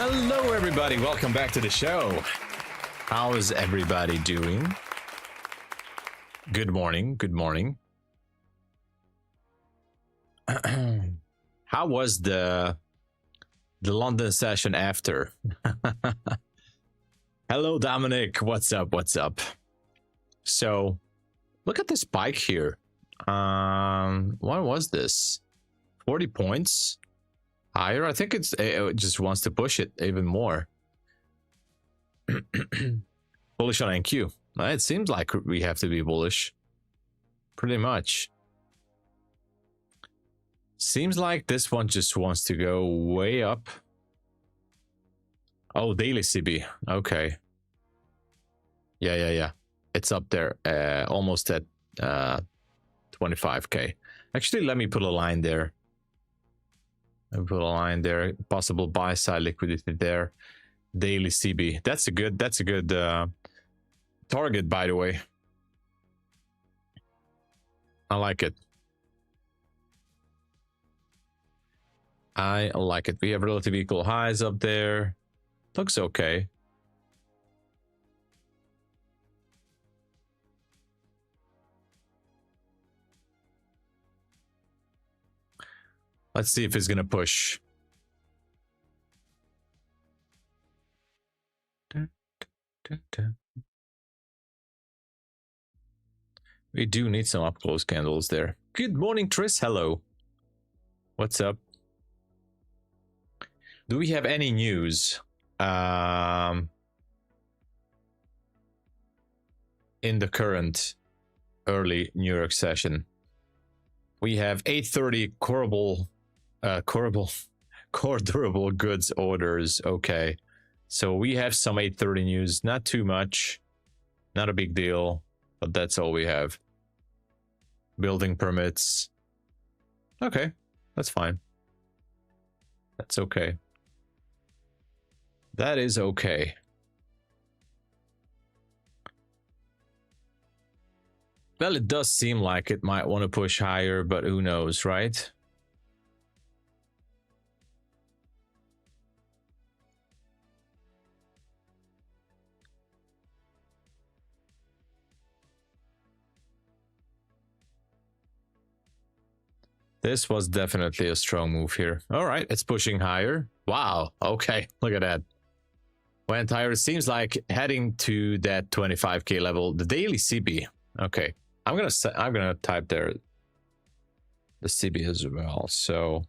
Hello, everybody. Welcome back to the show. How is everybody doing? Good morning. Good morning. How was the London session after? Hello, Dominic. What's up? What's up? So, look at this spike here. What was this? 40 points higher. I think it just wants to push it even more. Bullish on NQ. It seems like we have to be bullish. Pretty much. Seems like this one just wants to go way up. Oh, daily CB. Okay. Yeah. It's up there. Almost at 25k. Actually, let me put a line there. Possible buy side liquidity there. Daily CB. That's a good target, by the way. I like it. I like it. We have relative equal highs up there. Looks okay. Let's see if it's gonna push. We do need some up close candles there. Good morning, Tris. Hello. What's up? Do we have any news in the current early New York session? We have 830 core durable goods orders. Okay, so we have some 830 news. Not too much, not a big deal, but that's all we have. Building permits. Okay, that's fine. That's okay. That is okay. Well, it does seem like it might want to push higher, but who knows, right? This was definitely a strong move here. All right, it's pushing higher. Wow. Okay, look at that. Went higher. It seems like heading to that 25k level. The daily CB. Okay, I'm gonna type there the CB as well. So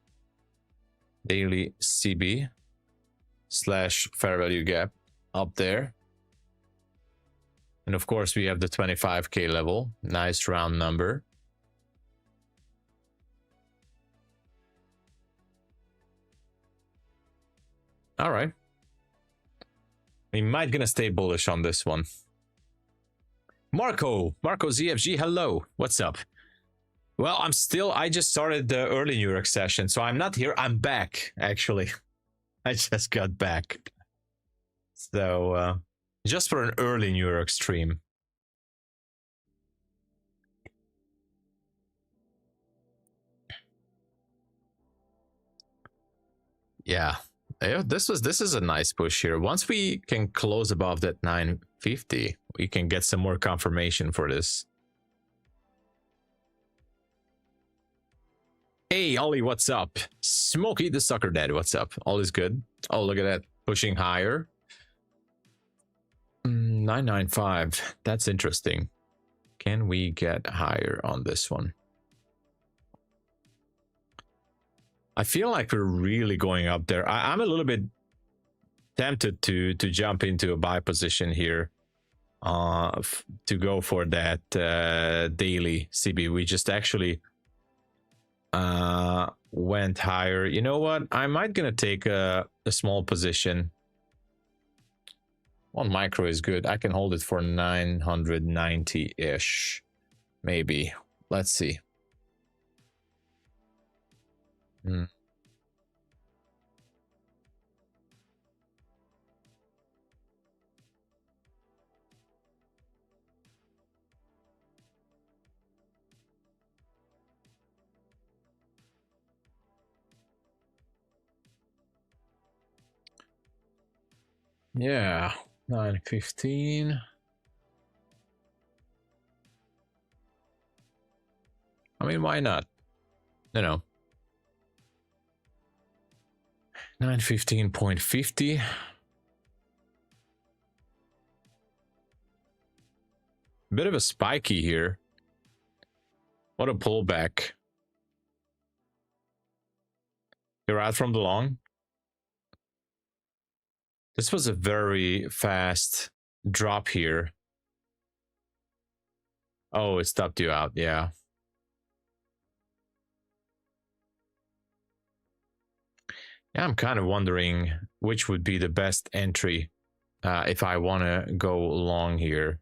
daily CB / fair value gap up there. And of course we have the 25k level. Nice round number. All right. We might gonna stay bullish on this one. Marco ZFG, hello. What's up? Well, I just started the early New York session, so I'm not here. I'm back, actually. I just got back. So, just for an early New York stream. Yeah. This is a nice push here. Once we can close above that 950, we can get some more confirmation for this. Hey, Ollie, what's up? Smokey the Sucker Dad, what's up? All is good. Oh, look at that. Pushing higher. 995. That's interesting. Can we get higher on this one? I feel like we're really going up there. I'm a little bit tempted to jump into a buy position here, to go for that daily CB. We just actually went higher. You know what? I might gonna take a small position. 1 micro is good. I can hold it for 990-ish, maybe. Let's see. Yeah, 9:15. I mean, why not? You know, 9:15.50. Bit of a spiky here. What a pullback. You're out from the long. This was a very fast drop here. Oh, it stopped you out. Yeah. Yeah, I'm kind of wondering which would be the best entry if I want to go long here.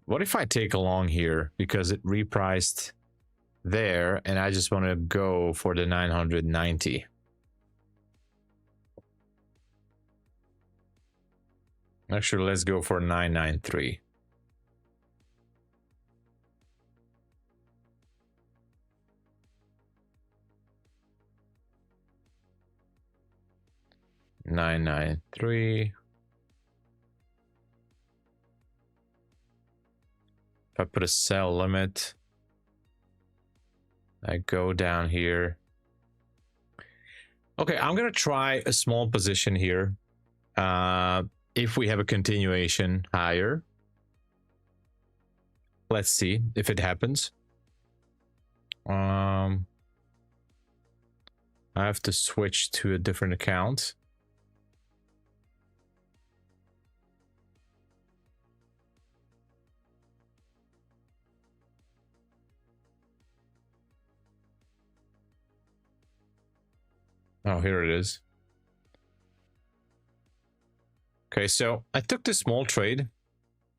What if I take a long here because it repriced there and I just want to go for the 990? Actually, let's go for 993. $993. If I put a sell limit, I go down here. Okay, I'm gonna try a small position here. If we have a continuation higher, let's see if it happens. I have to switch to a different account. Oh, here it is. Okay, so I took this small trade.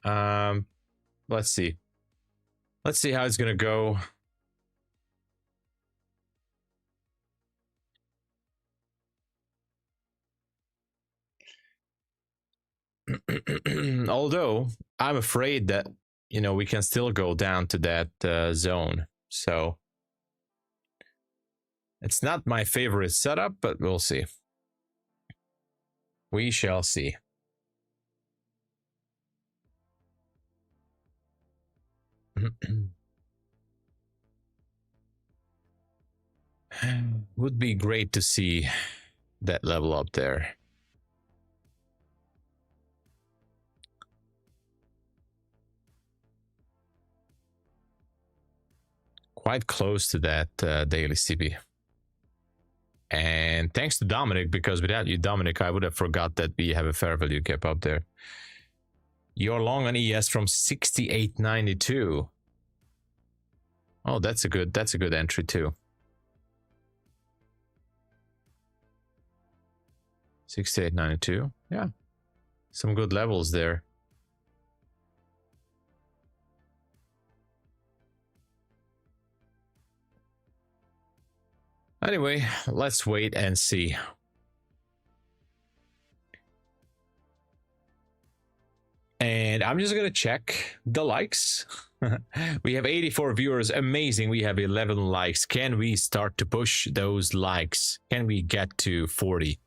Let's see. Let's see how it's gonna go. Although I'm afraid that, you know, we can still go down to that zone. So it's not my favorite setup, but we'll see. We shall see. Would be great to see that level up there. Quite close to that daily CB. And thanks to Dominic, because without you, Dominic, I would have forgot that we have a fair value gap up there. You're long on ES from 68.92. Oh, that's a good entry too. 68.92. Yeah. Some good levels there. Anyway, let's wait and see. And I'm just gonna check the likes. We have 84 viewers. Amazing. We have 11 likes. Can we start to push those likes? Can we get to 40?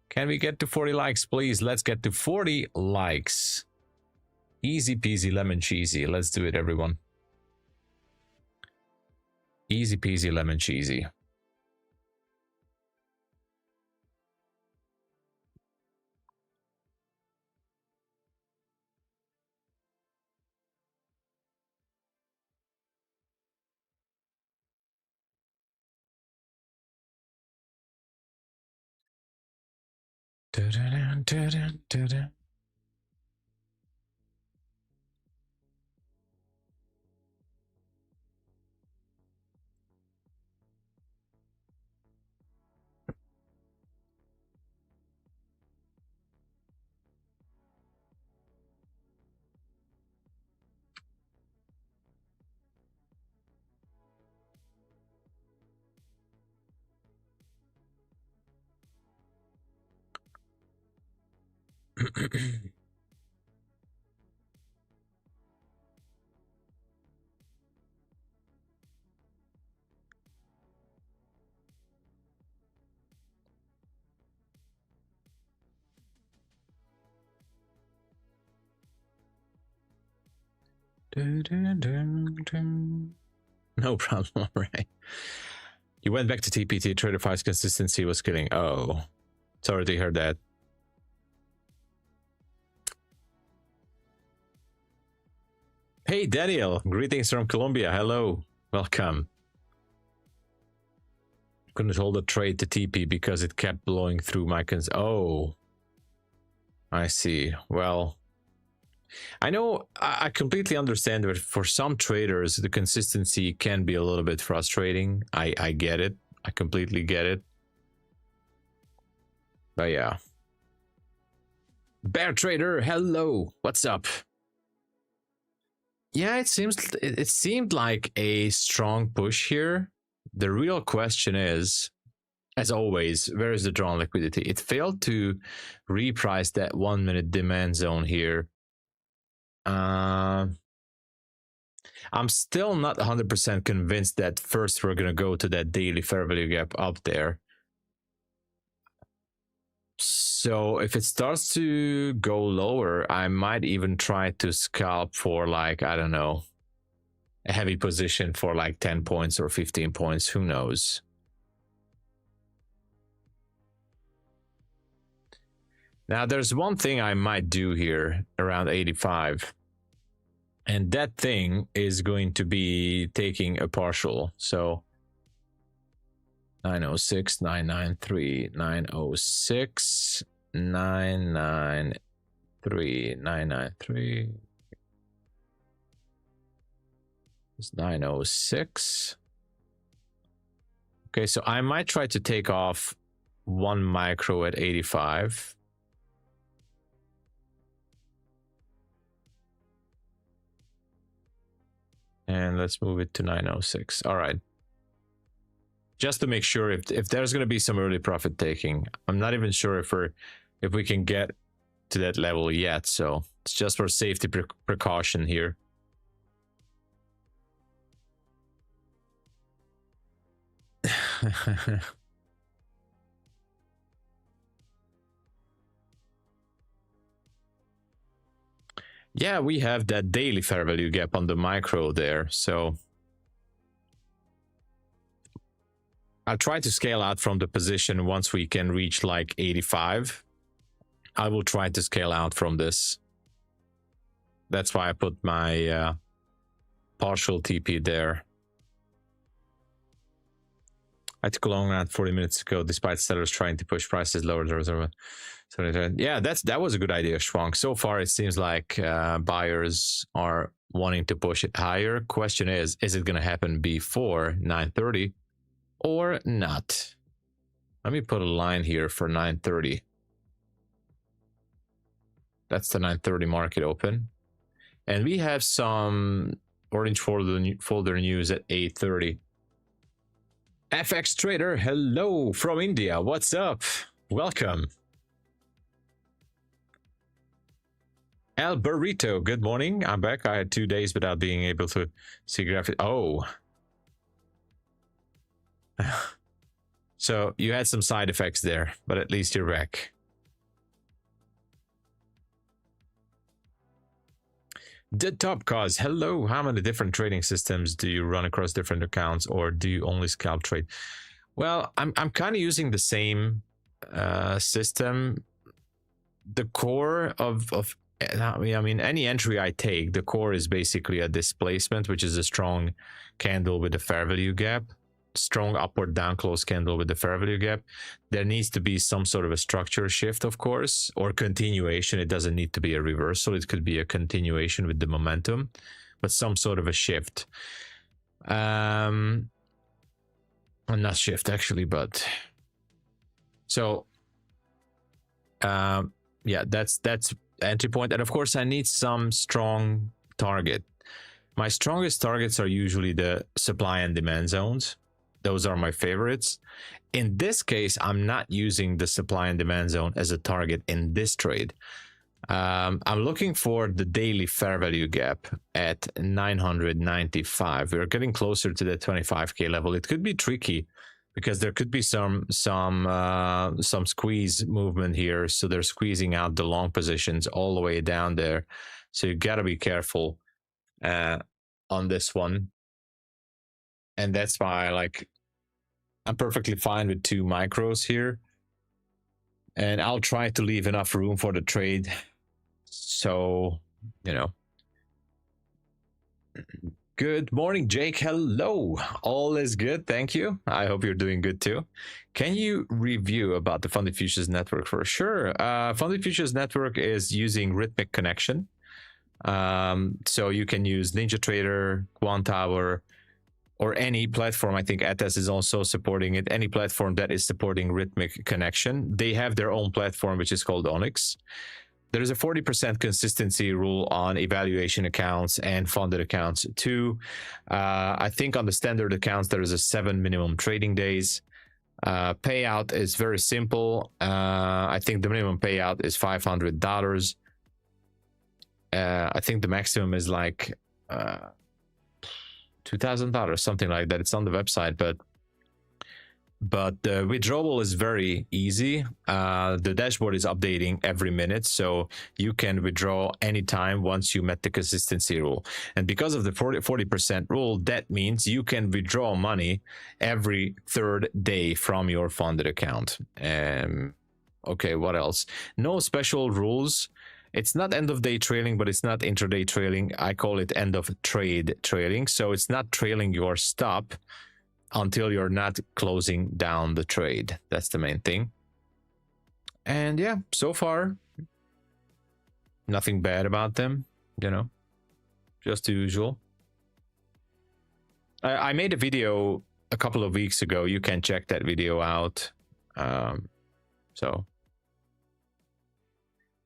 Can we get to 40 likes, please? Let's get to 40 likes. Easy peasy lemon cheesy. Let's do it, everyone. Easy peasy lemon cheesy. Dun, dun, dun, dun, dun. No problem, right? You went back to TPT, TRADEIFY's consistency was killing. Oh, sorry to hear that. Hey, Daniel, greetings from Colombia. Hello, welcome. Couldn't hold a trade to TP because it kept blowing through my Oh, I see. Well, I know I completely understand that for some traders, the consistency can be a little bit frustrating. I get it. I completely get it. But yeah. Bear Trader, hello. What's up? Yeah, it seemed like a strong push here. The real question is, as always, where is the drawn liquidity? It failed to reprice that 1 minute demand zone here. I'm still not 100% convinced that first we're going to go to that daily fair value gap up there. So if it starts to go lower, I might even try to scalp for like, I don't know, a heavy position for like 10 points or 15 points. Who knows? Now, there's one thing I might do here around 85. And that thing is going to be taking a partial. So 906, 993, 906, 993, 993. It's 906. Okay, so I might try to take off 1 micro at 85. And let's move it to 906. All right. Just to make sure if there's going to be some early profit taking. I'm not even sure if we can get to that level yet. So it's just for safety precaution here. Yeah, we have that daily fair value gap on the micro there. So I'll try to scale out from the position once we can reach like 85. I will try to scale out from this. That's why I put my partial TP there. I took a long run 40 minutes ago, despite sellers trying to push prices lower. So yeah, that was a good idea, Schwang. So far, it seems like buyers are wanting to push it higher. Question is it going to happen before 9:30 or not? Let me put a line here for 9:30. That's the 9:30 market open. And we have some orange folder news at 8:30. FX Trader, hello from India. What's up? Welcome. El Burrito, good morning. I'm back. I had 2 days without being able to see graphic. Oh. So you had some side effects there, but at least you're back. The top cause, hello. How many different trading systems do you run across different accounts, or do you only scalp trade? Well, I'm kind of using the same system. The core of I mean, any entry I take, the core is basically a displacement, which is a strong candle with a fair value gap, strong upward down close candle with the fair value gap. There needs to be some sort of a structure shift, of course, or continuation. It doesn't need to be a reversal. It could be a continuation with the momentum, but some sort of a shift. Not shift actually, but so yeah, that's entry point. And of course I need some strong target. My strongest targets are usually the supply and demand zones. Those are my favorites. In this case, I'm not using the supply and demand zone as a target in this trade. I'm looking for the daily fair value gap at 995. We're getting closer to the 25k level. It could be tricky because there could be some squeeze movement here. So they're squeezing out the long positions all the way down there. So you got to be careful. on this one. And that's why, like, I'm perfectly fine with 2 micros here. And I'll try to leave enough room for the trade. So, you know. Good morning, Jake. Hello. All is good. Thank you. I hope you're doing good too. Can you review about the Funded Futures network? For sure. Funded Futures network is using rhythmic connection. So you can use NinjaTrader, Quantower, or any platform. I think ATAS is also supporting it. Any platform that is supporting rhythmic connection. They have their own platform, which is called Onyx. There is a 40% consistency rule on evaluation accounts and funded accounts too. I think on the standard accounts, there is a 7 minimum trading days. Payout is very simple. I think the minimum payout is $500. I think the maximum is like $2,000, something like that. It's on the website, but the withdrawal is very easy. The dashboard is updating every minute, so you can withdraw anytime once you met the consistency rule. And because of the 40% rule, that means you can withdraw money every 3rd day from your funded account. Okay, what else? No special rules. It's not end of day trailing, but it's not intraday trailing. I call it end of trade trailing. So it's not trailing your stop until you're not closing down the trade. That's the main thing. And yeah, so far, nothing bad about them, you know, just the usual. I made a video a couple of weeks ago. You can check that video out.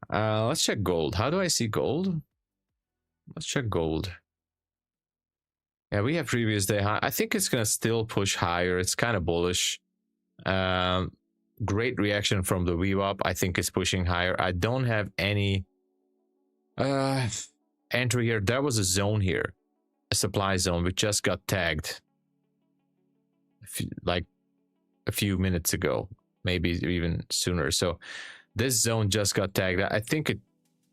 Let's check gold. How do I see gold? Let's check gold. Yeah, we have previous day high. I think it's going to still push higher. It's kind of bullish. Great reaction from the VWAP. I think it's pushing higher. I don't have any entry here. There was a zone here, a supply zone, which just got tagged like a few minutes ago, maybe even sooner. So this zone just got tagged. I think it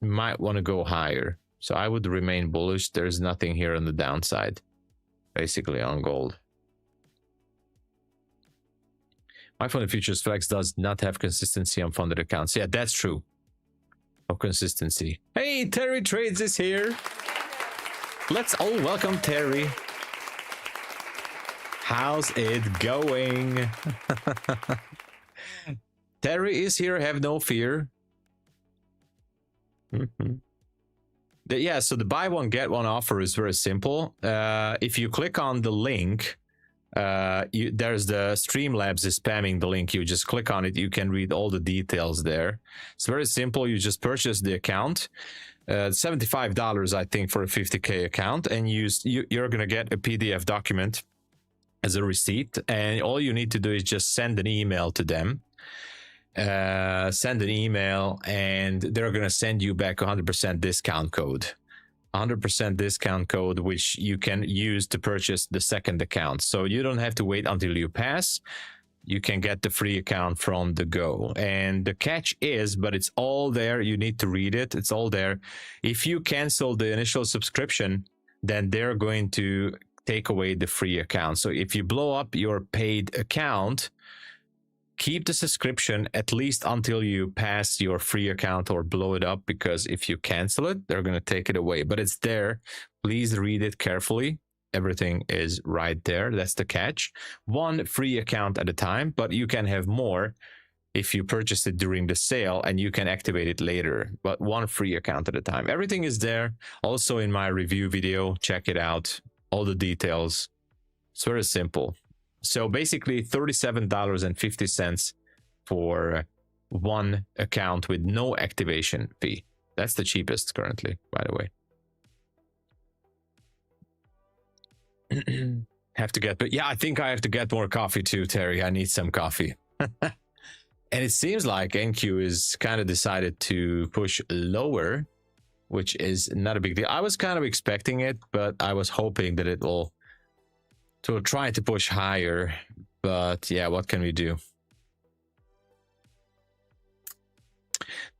might want to go higher. So I would remain bullish. There's nothing here on the downside, basically, on gold. MyFundedFutures Flex does not have consistency on funded accounts. Yeah, that's true. No consistency. Hey, Terry Trades is here. Let's all welcome Terry. How's it going? Terry is here. Have no fear. Yeah, so the buy one get one offer is very simple. If you click on the link, there's the Streamlabs is spamming the link. You just click on it. You can read all the details there. It's very simple. You just purchase the account. $75, I think, for a 50K account, and you're gonna get a PDF document as a receipt, and all you need to do is just send an email to them. Send an email, and they're gonna send you back 100% discount code. 100% discount code, which you can use to purchase the second account. So you don't have to wait until you pass. You can get the free account from the go. And the catch is, but it's all there. You need to read it. It's all there. If you cancel the initial subscription, then they're going to take away the free account. So if you blow up your paid account, keep the subscription at least until you pass your free account or blow it up, because if you cancel it, they're going to take it away. But it's there. Please read it carefully. Everything is right there. That's the catch. One free account at a time, but you can have more if you purchase it during the sale, and you can activate it later. But one free account at a time. Everything is there. Also in my review video, check it out. All the details. It's very simple. So basically $37.50 for one account with no activation fee. That's the cheapest currently, by the way. Have to get, but yeah, I think I have to get more coffee too, Terry. I need some coffee. And it seems like NQ is kind of decided to push lower, which is not a big deal. I was kind of expecting it, but I was hoping that it will try to push higher. But yeah, what can we do?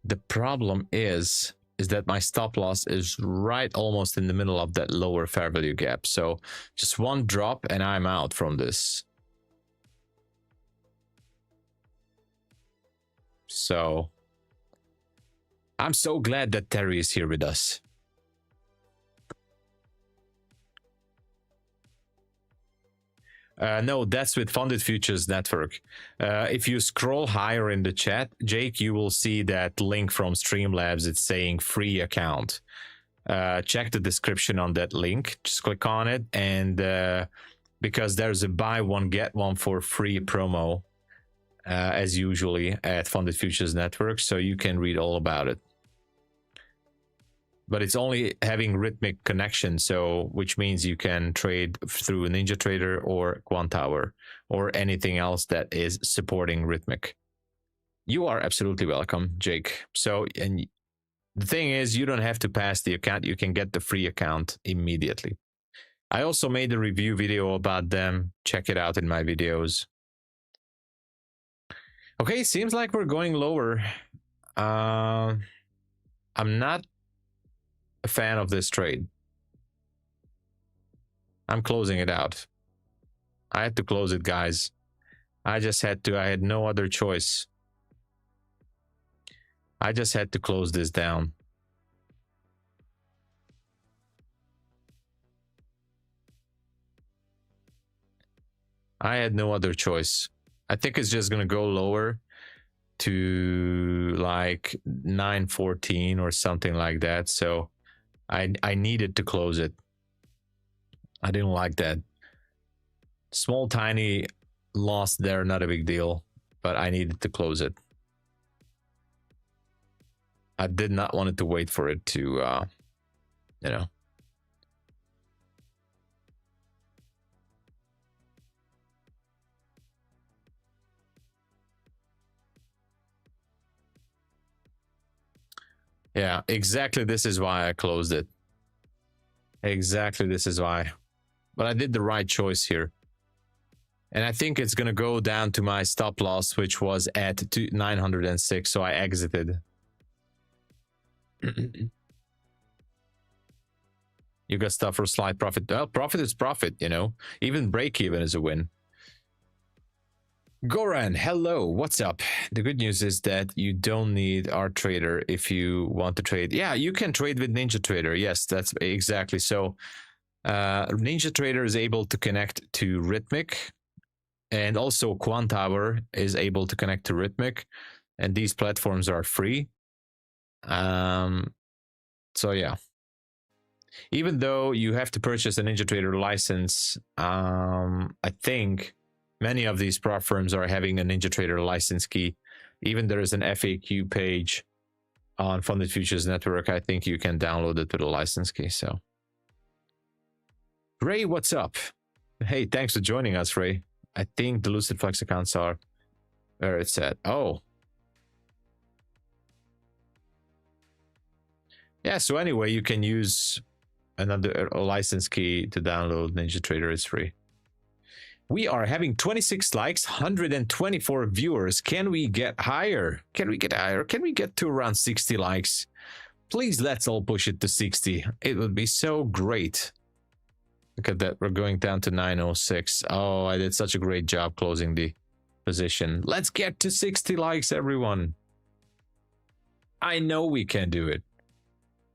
The problem is is that my stop loss is right almost in the middle of that lower fair value gap. So just one drop and I'm out from this. So I'm so glad that Terry is here with us. No, that's with Funded Futures Network. If you scroll higher in the chat, Jake, you will see that link from Streamlabs. It's saying free account. Check the description on that link. Just click on it, and because there's a buy one get one for free promo, as usually at Funded Futures Network, so you can read all about it. But it's only having rhythmic connection, so which means you can trade through NinjaTrader or Quantower or anything else that is supporting rhythmic. You are absolutely welcome, Jake. So, and the thing is, you don't have to pass the account. You can get the free account immediately. I also made a review video about them. Check it out in my videos. Okay, seems like we're going lower. I'm not a fan of this trade. I'm closing it out. I had to close it, guys. I just had to. I had no other choice. I just had to close this down. I had no other choice. I think it's just going to go lower to like 914 or something like that. So I needed to close it. I didn't like that. Small, tiny loss there, not a big deal, but I needed to close it. I did not want it to wait for it to, you know. Yeah, exactly. This is why I closed it. Exactly. This is why. But I did the right choice here. And I think it's going to go down to my stop loss, which was at 906. So I exited. You got stuff for slight profit. Well, profit is profit, you know. Even break even is a win. Goran, hello, what's up? The good news is that you don't need our trader if you want to trade. Yeah, you can trade with NinjaTrader. Yes, that's exactly. So NinjaTrader is able to connect to Rhythmic, and also Quantower is able to connect to Rhythmic, and these platforms are free. So yeah, even though you have to purchase a NinjaTrader license, I think many of these platforms are having a NinjaTrader license key. Even there is an FAQ page on Funded Futures Network. I think you can download it with a license key. So, Ray, what's up? Hey, thanks for joining us, Ray. I think the Lucid Flex accounts are where it's at. Oh. Yeah, so anyway, you can use another license key to download NinjaTrader. It's free. We are having 26 likes, 124 viewers. Can we get higher? Can we get higher? Can we get to around 60 likes? Please, let's all push it to 60. It would be so great. Look at that. We're going down to 906. Oh, I did such a great job closing the position. Let's get to 60 likes, everyone. I know we can do it.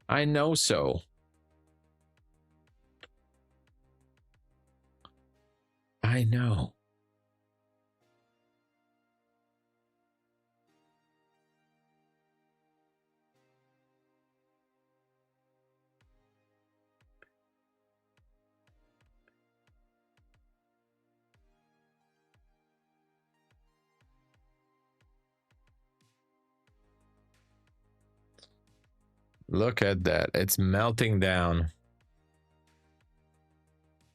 I know so. I know. Look at that. It's melting down.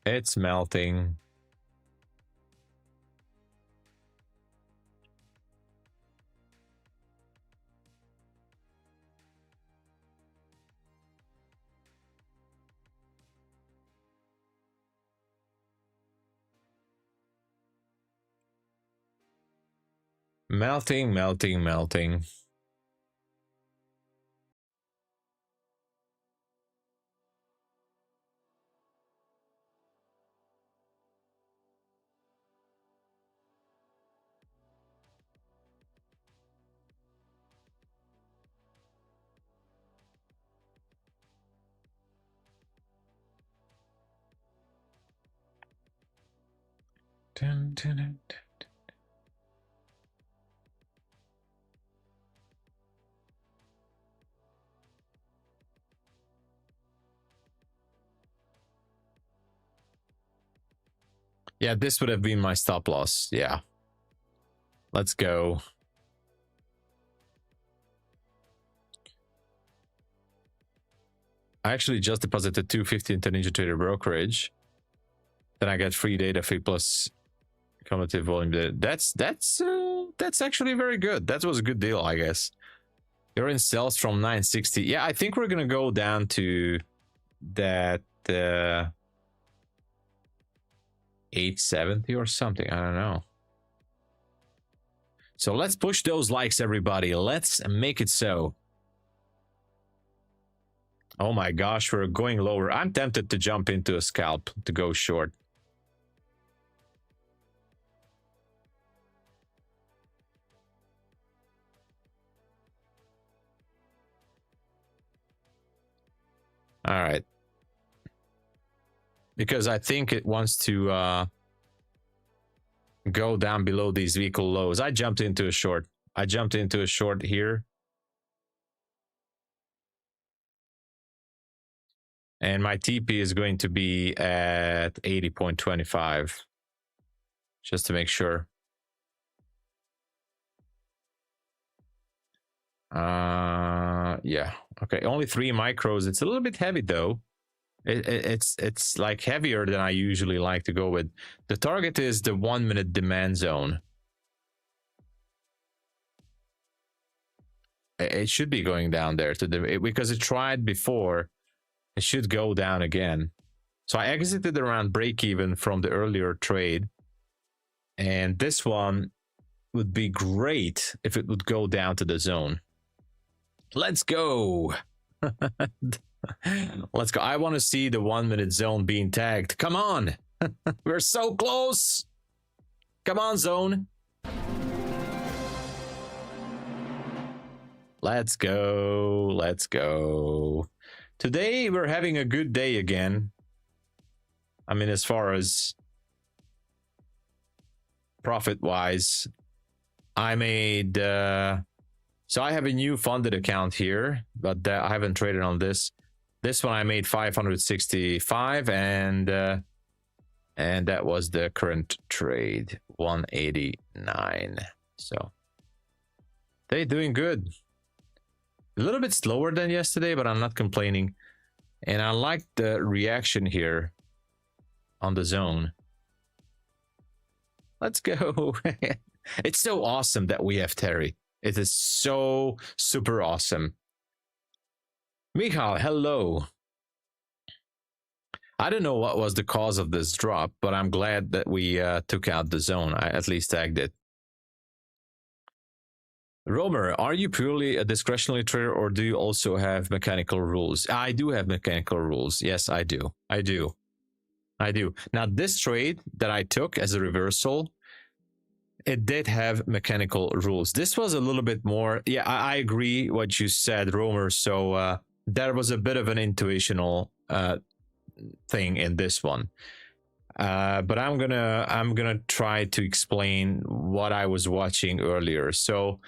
It's melting. Melting, melting, melting. Dun, dun, dun, dun. Yeah, this would have been my stop loss. Yeah. Let's go. I actually just deposited $250 into NinjaTrader brokerage. Then I get free data fee plus cumulative volume. That's actually very good. That was a good deal, I guess. You're in sales from 960. Yeah, I think we're gonna go down to that 870 or something. I don't know. So let's push those likes, everybody. Let's make it so. Oh my gosh, we're going lower. I'm tempted to jump into a scalp to go short. All right. Because I think it wants to go down below these vehicle lows. I jumped into a short. I jumped into a short here. And my TP is going to be at 80.25. Just to make sure. Yeah. Okay, only 3 micros. It's a little bit heavy though. It's like heavier than I usually like to go with. The target is the 1 minute demand zone. It should be going down there to the, because it tried before. It should go down again. So I exited around break even from the earlier trade. And this one would be great if it would go down to the zone. Let's go. Let's go. I want to see the 1 minute zone being tagged. Come on. We're so close. Come on, zone. Let's go. Let's go. Today we're having a good day again. I mean, as far as profit wise, I made so I have a new funded account here, but I haven't traded on this. This one I made 565, and that was the current trade, 189. So they're doing good. A little bit slower than yesterday, but I'm not complaining. And I like the reaction here on the zone. Let's go. It's so awesome that we have Terry. It is so super awesome. Michal, hello. I don't know what was the cause of this drop, but I'm glad that we took out the zone. I at least tagged it. Romer, are you purely a discretionary trader, or do you also have mechanical rules? I do have mechanical rules. Yes, I do. I do. Now, this trade that I took as a reversal, it did have mechanical rules. This was a little bit more. Yeah, I agree what you said, Romer. So there was a bit of an intuitional thing in this one. But I'm gonna try to explain what I was watching earlier. So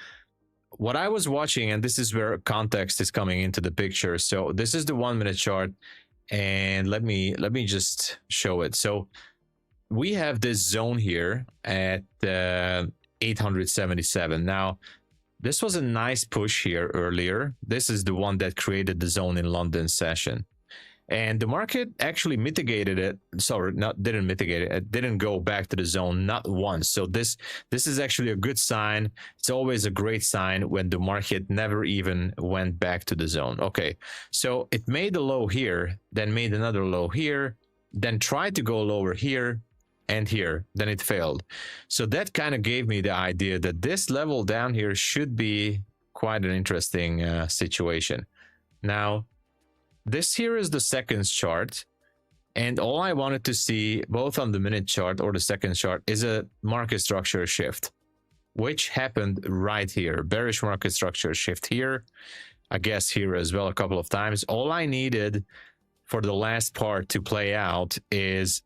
what I was watching, and this is where context is coming into the picture. So this is the 1 minute chart, and let me just show it. So we have this zone here at 877. Now this was a nice push here earlier. This is the one that created the zone in London session. And the market actually mitigated it. Sorry, didn't mitigate it. It didn't go back to the zone, not once. So this is actually a good sign. It's always a great sign when the market never even went back to the zone. Okay, so it made a low here, then made another low here, then tried to go lower here and here, then it failed. So that kind of gave me the idea that this level down here should be quite an interesting situation. Now, this here is the seconds chart, and all I wanted to see, both on the minute chart or the seconds chart, is a market structure shift, which happened right here. Bearish market structure shift here, I guess here as well a couple of times. All I needed for the last part to play out is,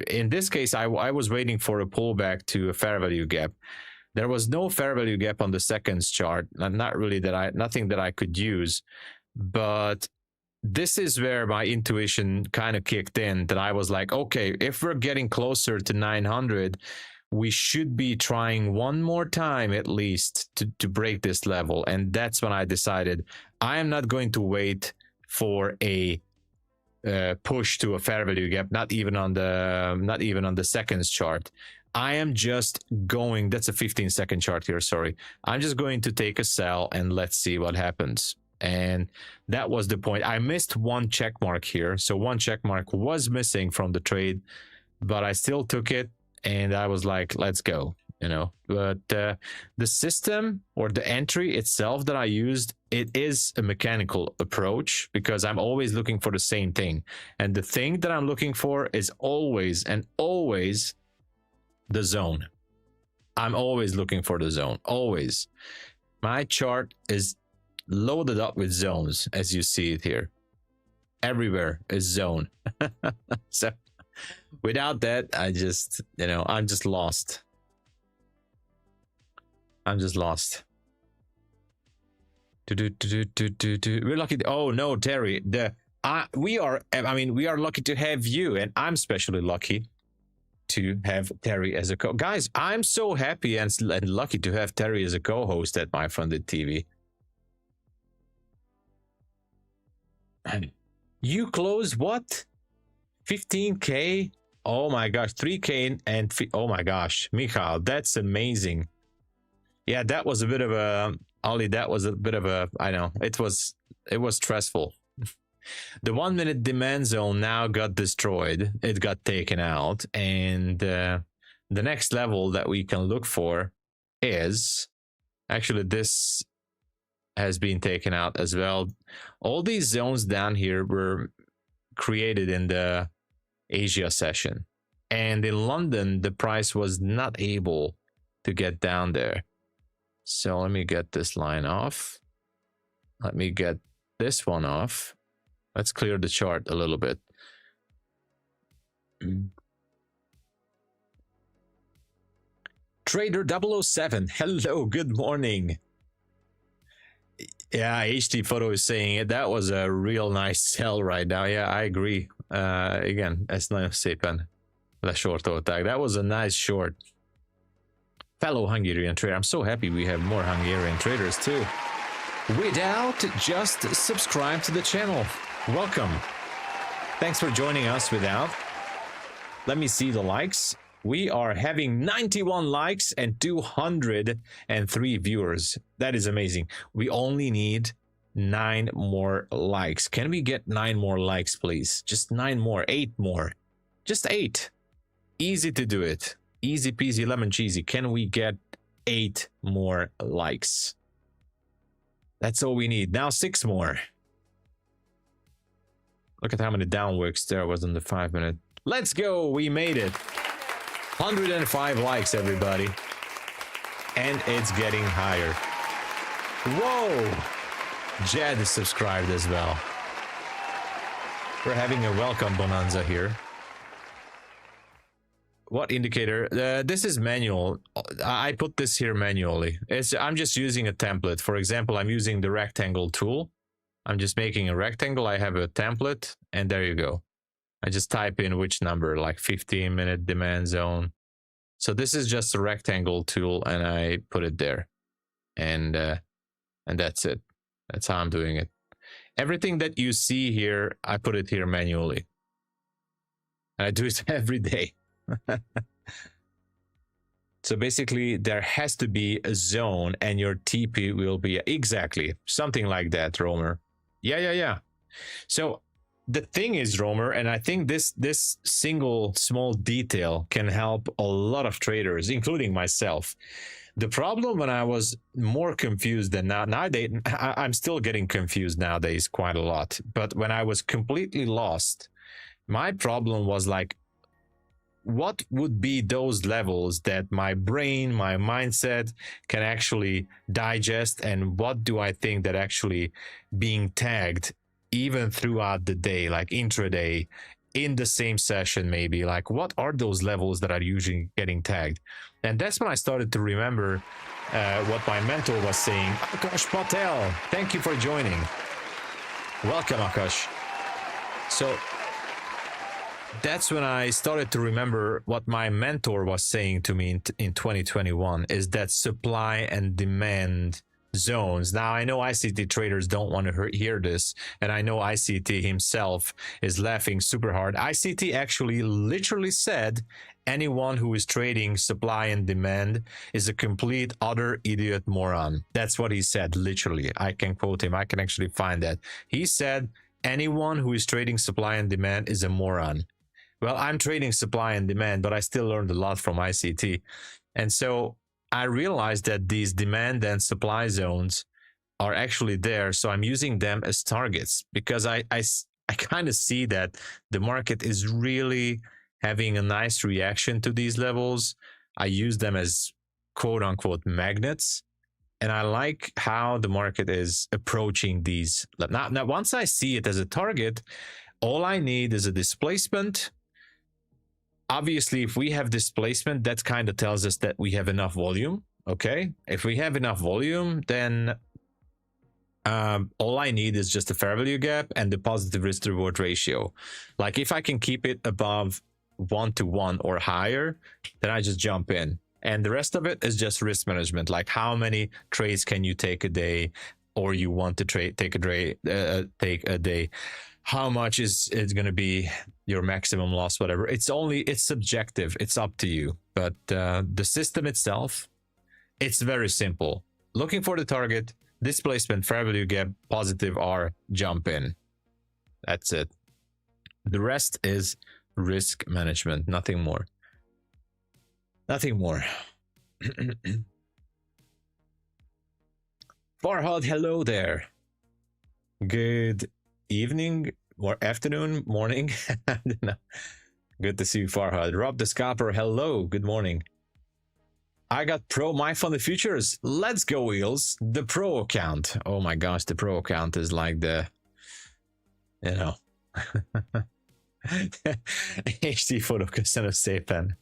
in this case, I was waiting for a pullback to a fair value gap. There was no fair value gap on the seconds chart, not really nothing that I could use, but this is where my intuition kind of kicked in, that I was like, okay, if we're getting closer to 900, we should be trying one more time at least to break this level. And that's when I decided I am not going to wait for a push to a fair value gap, not even on the seconds chart. I am just going, that's a 15-second chart here, sorry. I'm just going to take a sell and let's see what happens. And that was the point. I missed one check mark here. So one check mark was missing from the trade, but I still took it and I was like, let's go, you know. But the system or the entry itself that I used, it is a mechanical approach because I'm always looking for the same thing. And the thing that I'm looking for is always and always the zone. I'm always looking for the zone, always. My chart is loaded up with zones, as you see it here. Everywhere is zone. So without that, I just, you know, I'm just lost. I'm just lost. We're lucky. Oh no, Terry, we are lucky to have you, and I'm especially lucky to have Terry as a guys. I'm so happy and lucky to have Terry as a co-host at MyFundedTV. You closed what? 15K? Oh my gosh, 3K and oh my gosh, Michal, that's amazing. Yeah, that was a bit of a Ollie. That was a bit of a, I know it was stressful. The 1 minute demand zone now got destroyed. It got taken out, and the next level that we can look for is actually this has been taken out as well. All these zones down here were created in the Asia session, and in London the price was not able to get down there. So let me get this line off. Let me get this one off. Let's clear the chart a little bit. Trader 007, hello, good morning. Yeah, HD Photo is saying it. That was a real nice sell right now. Yeah, I agree. Igen, ezt nagyon szépen lesortolták. That was a nice short. Fellow Hungarian trader, I'm so happy we have more Hungarian traders too. Without, just subscribe to the channel. Welcome. Thanks for joining us. Without, let me see the likes. We are having 91 likes and 203 viewers. That is amazing. We only need 9 more likes. Can we get 9 more likes, please? Just 9 more, 8 more. Just 8. Easy to do it. Easy peasy lemon cheesy. Can we get 8 more likes? That's all we need. Now 6 more. Look at how many downwicks there was in the 5 minute. Let's go. We made it. 105 likes, everybody. And it's getting higher. Whoa. Jed is subscribed as well. We're having a welcome bonanza here. What indicator? This is manual. I put this here manually. I'm just using a template. For example, I'm using the rectangle tool. I'm just making a rectangle. I have a template, and there you go. I just type in which number, like 15-minute demand zone. So this is just a rectangle tool, and I put it there, and that's it. That's how I'm doing it. Everything that you see here, I put it here manually. And I do it every day. So basically, there has to be a zone, and your TP will be exactly something like that, Romer. Yeah. So the thing is, Romer, and I think this single small detail can help a lot of traders, including myself. The problem when I was more confused than nowadays, I'm still getting confused nowadays quite a lot. But when I was completely lost, my problem was like, what would be those levels that my brain, my mindset can actually digest, and what do I think that actually being tagged even throughout the day, like intraday, in the same session, maybe, like what are those levels that are usually getting tagged? And that's when I started to remember what my mentor was saying. Akash Patel, thank you for joining. Welcome, Akash. So that's when I started to remember what my mentor was saying to me in 2021, is that supply and demand zones. Now, I know ICT traders don't want to hear this, and I know ICT himself is laughing super hard. ICT actually literally said anyone who is trading supply and demand is a complete utter idiot moron. That's what he said, literally. I can quote him. I can actually find that. He said anyone who is trading supply and demand is a moron. Well, I'm trading supply and demand, but I still learned a lot from ICT. And so I realized that these demand and supply zones are actually there. So I'm using them as targets because I kind of see that the market is really having a nice reaction to these levels. I use them as quote unquote magnets. And I like how the market is approaching these. Now, once I see it as a target, all I need is a displacement. Obviously, if we have displacement, that kind of tells us that we have enough volume. Okay, if we have enough volume, then all I need is just a fair value gap and the positive risk to reward ratio. Like if I can keep it above 1-to-1 or higher, then I just jump in. And the rest of it is just risk management. Like how many trades can you take a day, or you want to take a day. How much is going to be your maximum loss, whatever. It's subjective. It's up to you. But the system itself, it's very simple. Looking for the target, displacement, fair value gap, positive R, jump in. That's it. The rest is risk management, nothing more. Nothing more. Farhad, hello there. Good evening or afternoon, morning. I don't know. Good to see you, Farhad. Rob the Scalper, hello, good morning. I got pro MyFundedFutures. Let's go, Wheels. The pro account. Oh my gosh, the pro account is like the, you know. HD photo köszönöm szépen.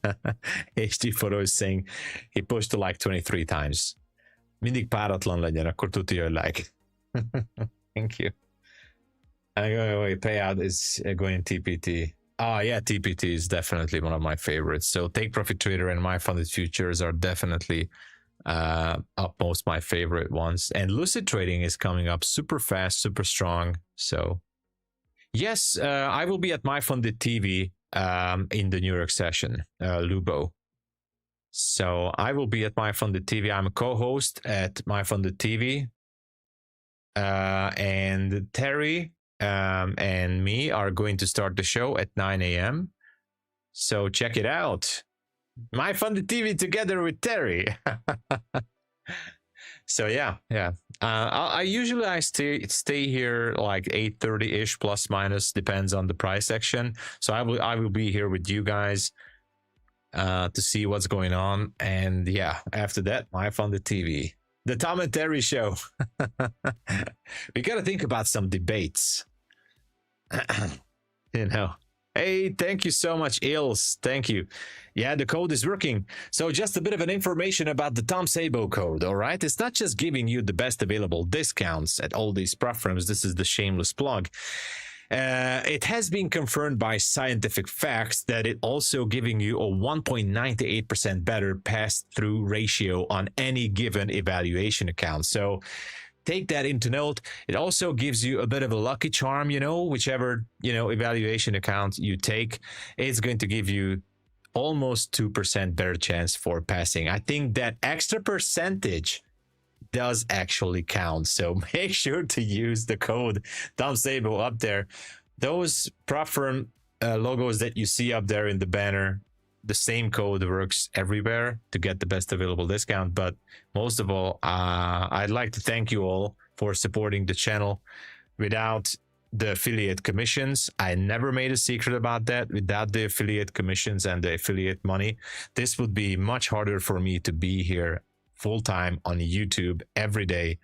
HD photo is saying he pushed to like 23 times. Mindig páratlan legyen, akkor tudja, hogy like. Thank you. Payout is going TPT. Oh yeah, TPT is definitely one of my favorites. So Take Profit Trader and MyFundedFutures are definitely upmost my favorite ones. And Lucid Trading is coming up super fast, super strong. So yes, I will be at MyFunded TV in the New York session, Lubo. So I will be at MyFunded TV. I'm a co-host at MyFunded TV. And Terry and me are going to start the show at 9 a.m. So check it out. MyFunded TV together with Terry. So yeah. I usually stay here like 8:30-ish plus minus, depends on the price action. So I will be here with you guys to see what's going on. And yeah, after that, MyFunded TV. The Tom and Terry show. We got to think about some debates. You know. Hey, thank you so much, Ilse. Thank you. Yeah, the code is working. So just a bit of an information about the TOMSABO code, all right? It's not just giving you the best available discounts at all these prop firms. This is the shameless plug. It has been confirmed by scientific facts that it also giving you a 1.98% better pass-through ratio on any given evaluation account. So take that into note. It also gives you a bit of a lucky charm, you know, whichever, you know, evaluation account you take, it's going to give you almost 2% better chance for passing. I think that extra percentage does actually count. So make sure to use the code TOMSABO up there. Those prop firm logos that you see up there in the banner, the same code works everywhere to get the best available discount. But most of all, I'd like to thank you all for supporting the channel. Without the affiliate commissions, I never made a secret about that. Without the affiliate commissions and the affiliate money, this would be much harder for me to be here full-time on YouTube every day,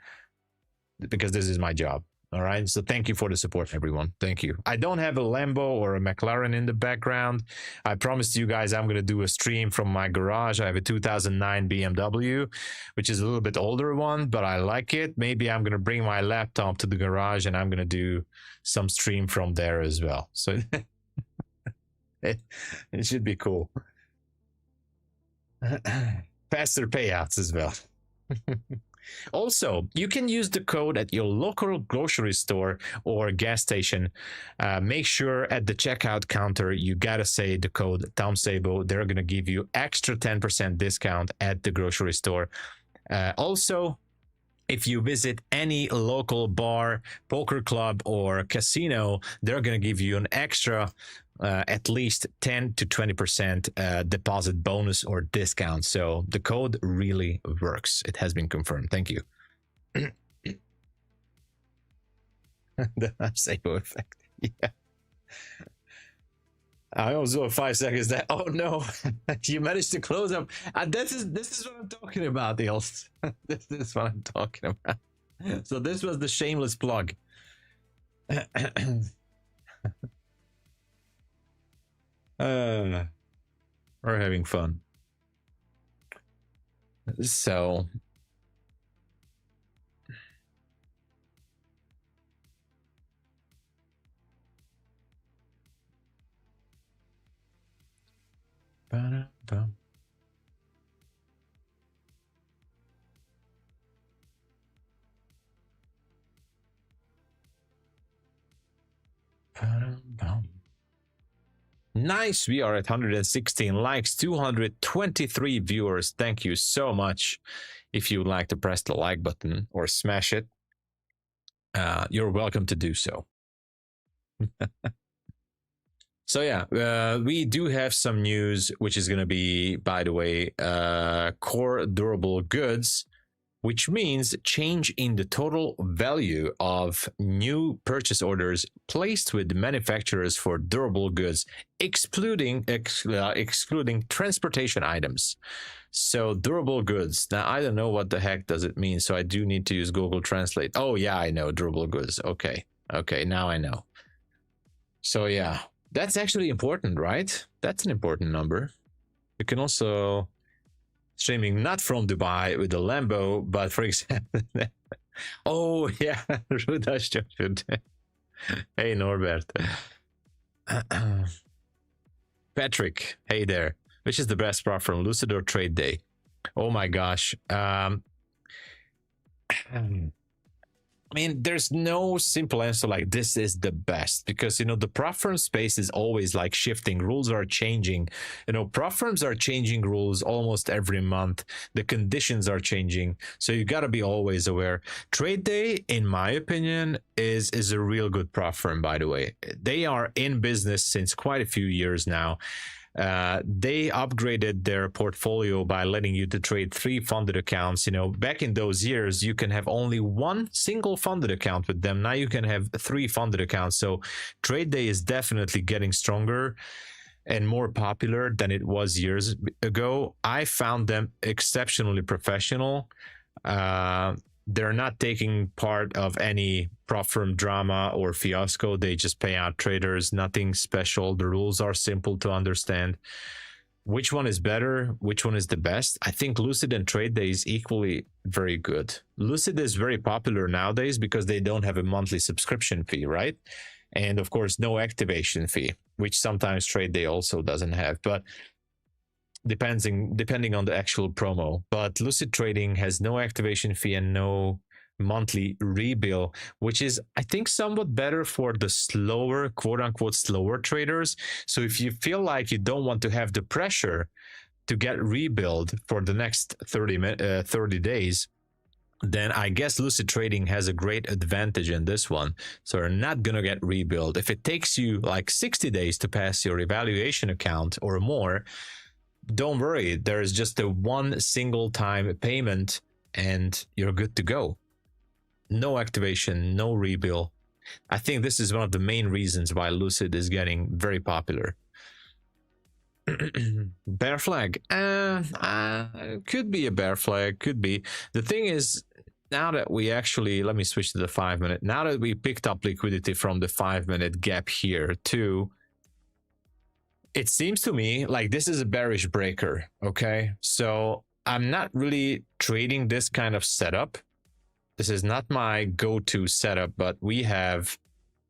because this is my job. All right, so thank you for the support, everyone. Thank you. I don't have a Lambo or a McLaren in the background. I promised you guys I'm going to do a stream from my garage. I have a 2009 BMW, which is a little bit older one, but I like it. Maybe I'm going to bring my laptop to the garage and I'm going to do some stream from there as well. So it should be cool. Faster payouts as well. Also, you can use the code at your local grocery store or gas station. Make sure at the checkout counter you gotta say the code TOMSABO. They're gonna give you extra 10% discount at the grocery store. Also, if you visit any local bar, poker club, or casino, they're gonna give you an extra at least 10 to 20% deposit bonus or discount. So the code really works. It has been confirmed. Thank you. The Sabo effect. Yeah. I also have 5 seconds that. Oh no, you managed to close up. This is what I'm talking about, Eels. This is what I'm talking about. So this was the shameless plug. We're having fun. So ba-da-bum. Ba-da-bum. Nice, we are at 116 likes, 223 viewers. Thank you so much. If you would like to press the like button or smash it, you're welcome to do so. So yeah, we do have some news, which is going to be, by the way, core durable goods, which means change in the total value of new purchase orders placed with manufacturers for durable goods, excluding transportation items. So durable goods. Now, I don't know what the heck does it mean, so I do need to use Google Translate. Oh, yeah, I know, durable goods. Okay, now I know. So yeah, that's actually important, right? That's an important number. You can also... streaming not from Dubai with the Lambo, but for example, oh yeah, Rudash. Hey Norbert, Patrick, hey there. Which is the best prop from Lucid or TRADEDAY? Oh my gosh. I mean, there's no simple answer like this is the best, because, you know, the prop firm space is always like shifting. Rules are changing. You know, prop firms are changing rules almost every month. The conditions are changing. So you got to be always aware. TRADEDAY, in my opinion, is a real good prop firm, by the way. They are in business since quite a few years now. They upgraded their portfolio by letting you to trade 3 funded accounts. You know, back in those years, you can have only 1 single funded account with them. Now you can have 3 funded accounts. So TRADEDAY is definitely getting stronger and more popular than it was years ago. I found them exceptionally professional. They're not taking part of any prop firm drama or fiasco. They just pay out traders, nothing special. The rules are simple to understand. Which one is better? Which one is the best? I think Lucid and TRADEDAY is equally very good. Lucid is very popular nowadays because they don't have a monthly subscription fee, right? And of course, no activation fee, which sometimes TRADEDAY also doesn't have. But depending on the actual promo. But Lucid Trading has no activation fee and no monthly rebill, which is, I think, somewhat better for the slower, quote unquote, slower traders. So if you feel like you don't want to have the pressure to get rebilled for the next 30 days, then I guess Lucid Trading has a great advantage in this one. So you're not going to get rebilled. If it takes you like 60 days to pass your evaluation account or more, don't worry, there's just a 1 single time payment and you're good to go. No activation, no rebill. I think this is one of the main reasons why Lucid is getting very popular. Bear flag. Could be a bear flag, could be. The thing is, now that we actually, let me switch to the 5-minute. Now that we picked up liquidity from the 5-minute gap here too, it seems to me like this is a bearish breaker. Okay, so I'm not really trading this kind of setup. This is not my go-to setup, but we have,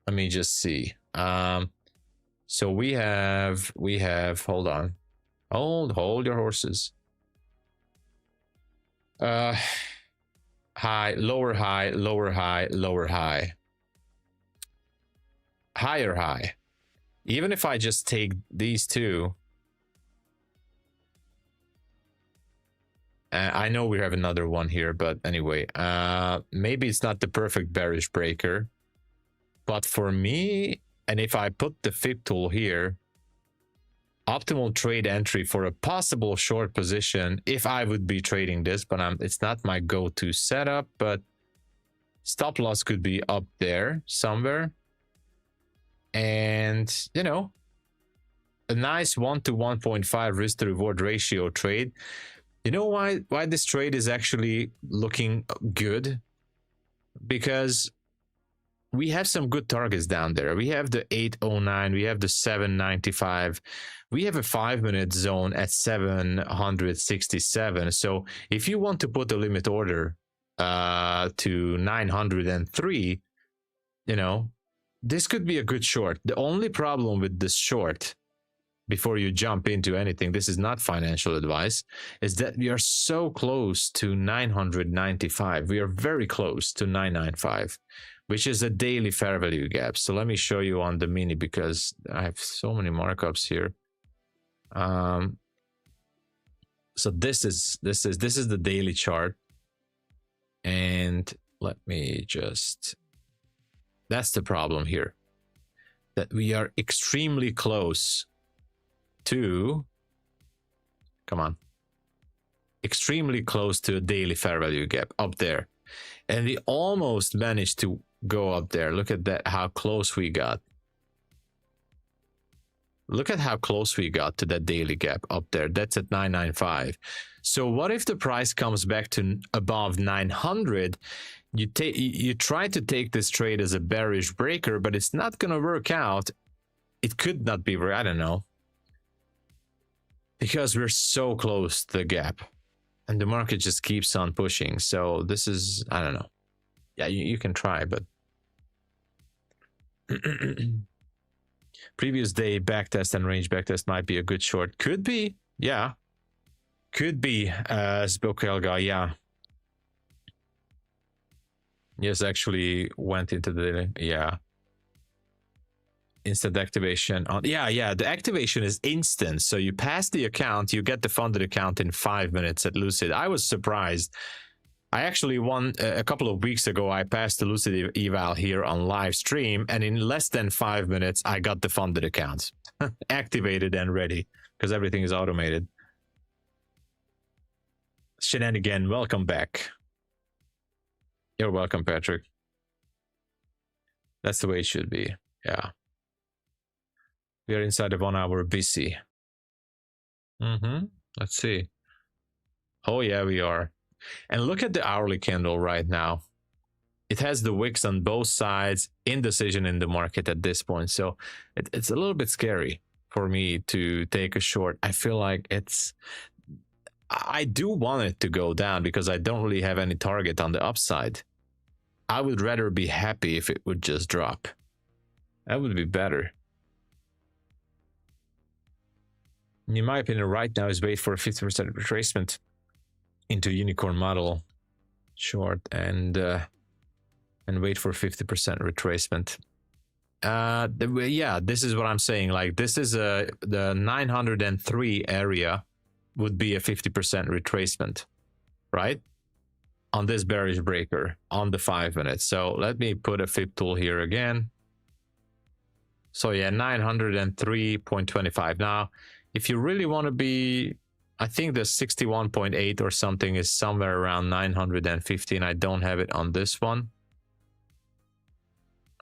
let me just see. So we have, hold on, hold your horses. High, lower high, lower high, lower high, higher high. Even if I just take these two, I know we have another one here, but anyway, maybe it's not the perfect bearish breaker, but for me, and if I put the fib tool here, optimal trade entry for a possible short position, if I would be trading this, but it's not my go-to setup, but stop loss could be up there somewhere. And, you know, a nice 1 to 1.5 risk to reward ratio trade. You know why this trade is actually looking good? Because we have some good targets down there. We have the 809, we have the 795, we have a 5-minute zone at 767. So if you want to put a limit order to 903, you know, this could be a good short. The only problem with this short, before you jump into anything, this is not financial advice, is that we are so close to 995. We are very close to 995, which is a daily fair value gap. So let me show you on the mini, because I have so many markups here. So this is the daily chart, and let me just, that's the problem here, that we are extremely close to, come on, extremely close to a daily fair value gap up there, and we almost managed to go up there. Look at that, how close we got. Look at how close we got to that daily gap up there. That's at 995. So what if the price comes back to above 900? You try to take this trade as a bearish breaker, but it's not going to work out. It could not be, I don't know, because we're so close to the gap and the market just keeps on pushing. So this is, I don't know. Yeah, you can try, but previous day backtest and range backtest might be a good short. Could be, yeah, could be. Spokelga, yeah. Yes, actually went into the, yeah, instant activation on, yeah, the activation is instant. So you pass the account, you get the funded account in 5 minutes at Lucid. I was surprised. I actually won a couple of weeks ago. I passed the Lucid Eval here on live stream, and in less than 5 minutes I got the funded account activated and ready, because everything is automated. Shenanigan, welcome back. You're welcome, Patrick. That's the way it should be. Yeah. We are inside of 1 hour BC. Let's see. Oh yeah, we are. And look at the hourly candle right now. It has the wicks on both sides, indecision in the market at this point. So it's a little bit scary for me to take a short. I feel like I do want it to go down because I don't really have any target on the upside. I would rather be happy if it would just drop. That would be better. In my opinion, right now is wait for a 50% retracement into unicorn model short and wait for 50% retracement. Yeah, this is what I'm saying. Like this is the 903 area would be a 50% retracement, right? On this bearish breaker on the 5 minutes. So let me put a fib tool here again. So yeah, 903.25. Now, if you really want to be, I think the 61.8 or something is somewhere around 915. I don't have it on this one.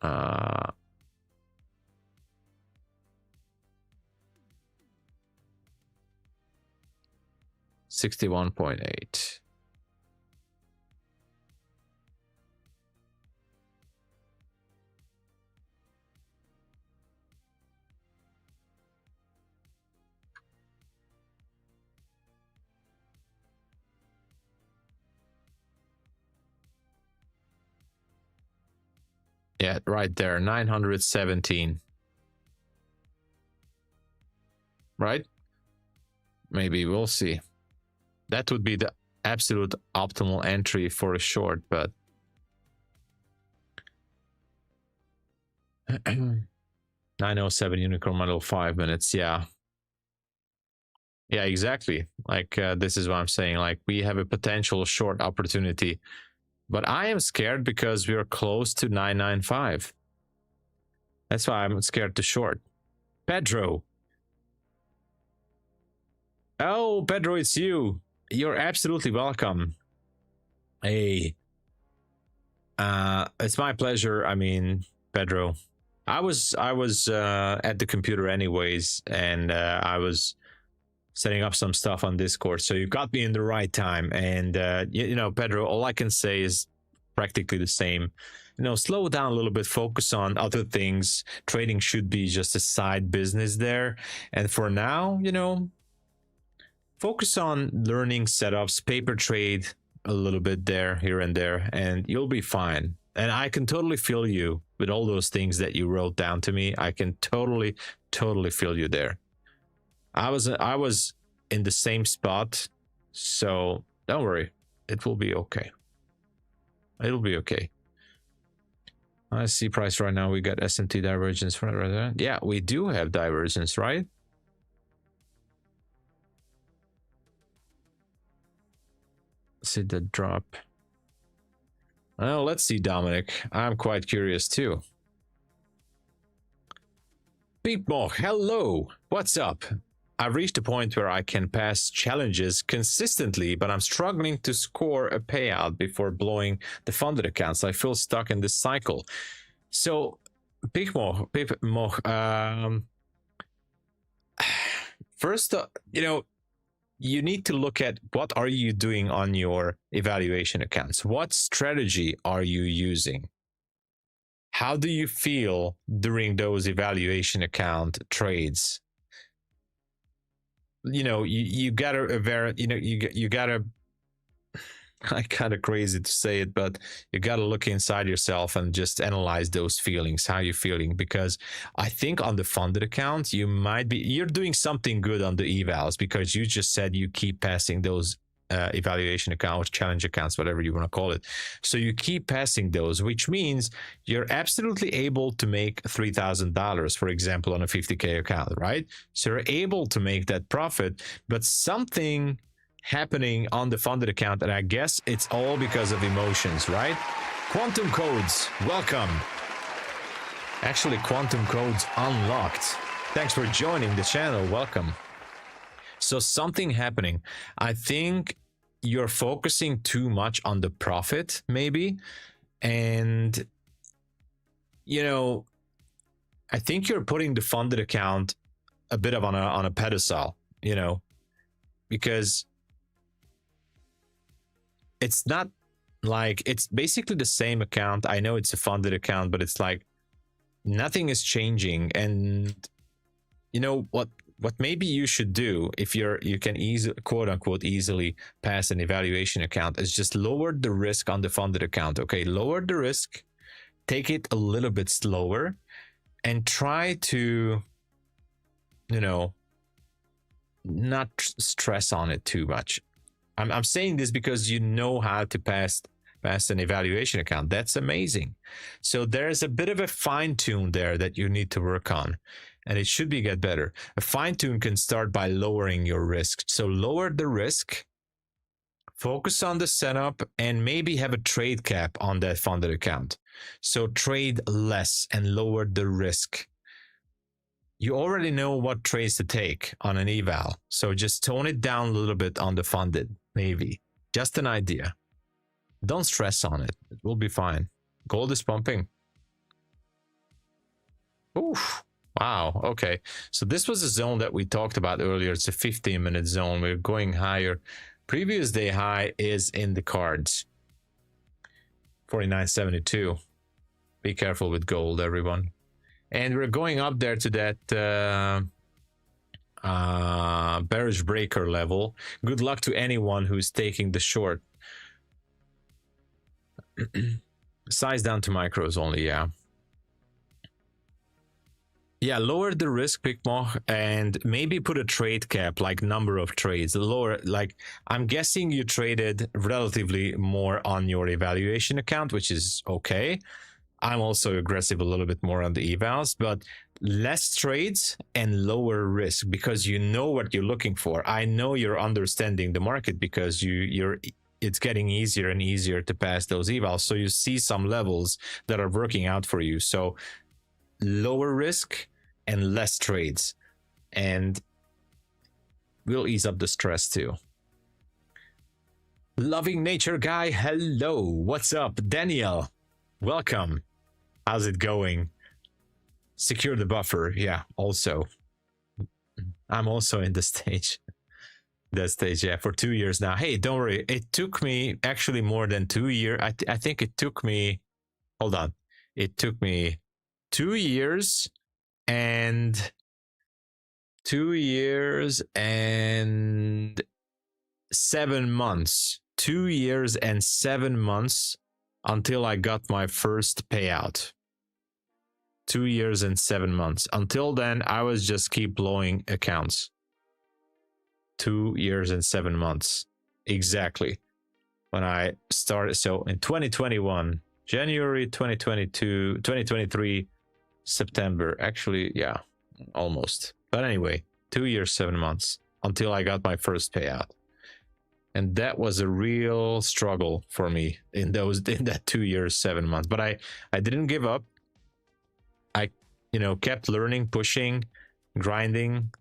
61.8. Yeah, right there, 917. Right? Maybe we'll see. That would be the absolute optimal entry for a short, but 907 unicorn model, 5 minutes. Yeah, exactly. Like this is what I'm saying. Like we have a potential short opportunity, but I am scared because we are close to 995. That's why I'm scared to short. Pedro. Oh, Pedro, it's you. You're absolutely welcome. Hey, it's my pleasure. I mean, Pedro, I was at the computer anyways, and I was setting up some stuff on Discord, so you got me in the right time. And you know, Pedro, all I can say is practically the same. You know, slow down a little bit, focus on other things. Trading should be just a side business there, and for now, you know, focus on learning setups, paper trade a little bit there, here and there, and you'll be fine. And I can totally feel you with all those things that you wrote down to me. I can totally feel you there. I was in the same spot, so don't worry, it will be okay. It'll be okay. I see price right now. We got S&T divergence for that. Yeah, we do have divergence, right? See the drop. Well, let's see, Dominic. I'm quite curious too. Peepmo, hello. What's up? I've reached a point where I can pass challenges consistently, but I'm struggling to score a payout before blowing the funded accounts. I feel stuck in this cycle. So, Peepmo, first, you know, you need to look at what are you doing on your evaluation accounts. What strategy are you using? How do you feel during those evaluation account trades? You know, you gotta you gotta, I kind of crazy to say it, but you got to look inside yourself and just analyze those feelings, how you're feeling. Because I think on the funded account, you're doing something good on the evals, because you just said you keep passing those evaluation accounts, challenge accounts, whatever you want to call it. So you keep passing those, which means you're absolutely able to make $3,000, for example, on a 50K account, right? So you're able to make that profit, but something happening on the funded account, and I guess it's all because of emotions, right? Quantum codes, welcome. Actually, quantum codes unlocked. Thanks for joining the channel, welcome. So something happening. I think you're focusing too much on the profit, maybe, and you know, I think you're putting the funded account a bit of on a pedestal, you know, because it's not like, it's basically the same account. I know it's a funded account, but it's like nothing is changing. And you know what maybe you should do, if you can easily, quote unquote, easily pass an evaluation account, is just lower the risk on the funded account. Okay, lower the risk, take it a little bit slower, and try to, you know, not stress on it too much. I'm saying this because you know how to pass an evaluation account. That's amazing. So there's a bit of a fine tune there that you need to work on, and it should get better. A fine tune can start by lowering your risk. So lower the risk, focus on the setup, and maybe have a trade cap on that funded account. So trade less and lower the risk. You already know what trades to take on an eval, so just tone it down a little bit on the funded, maybe. Just an idea. Don't stress on it. It will be fine. Gold is pumping. Oof. Wow. Okay. So this was a zone that we talked about earlier. It's a 15-minute zone. We're going higher. Previous day high is in the cards. 49.72. Be careful with gold, everyone. And we're going up there to that bearish breaker level. Good luck to anyone who's taking the short. Size down to micros only, yeah. Yeah, lower the risk, Picmo, and maybe put a trade cap, like number of trades. Lower, like, I'm guessing you traded relatively more on your evaluation account, which is okay. I'm also aggressive a little bit more on the evals, but less trades and lower risk because you know what you're looking for. I know you're understanding the market because it's getting easier and easier to pass those evals. So you see some levels that are working out for you. So lower risk and less trades, and we'll ease up the stress too. Loving nature guy, hello, what's up? Daniel, welcome. How's it going? Secure the buffer. Yeah, also I'm also in the stage, that stage, yeah, for 2 years now. Hey, don't worry, it took me actually more than 2 years. I think it took me, hold on, it took me 2 years and 2 years and 7 months. 2 years and 7 months until I got my first payout. 2 years and 7 months. Until then, I was just keep blowing accounts. 2 years and 7 months. Exactly. When I started, so in 2021, January 2022, 2023, September, actually, yeah, almost. But anyway, 2 years, 7 months until I got my first payout. And that was a real struggle for me in that 2 years, 7 months. But I didn't give up. I, kept learning, pushing, grinding.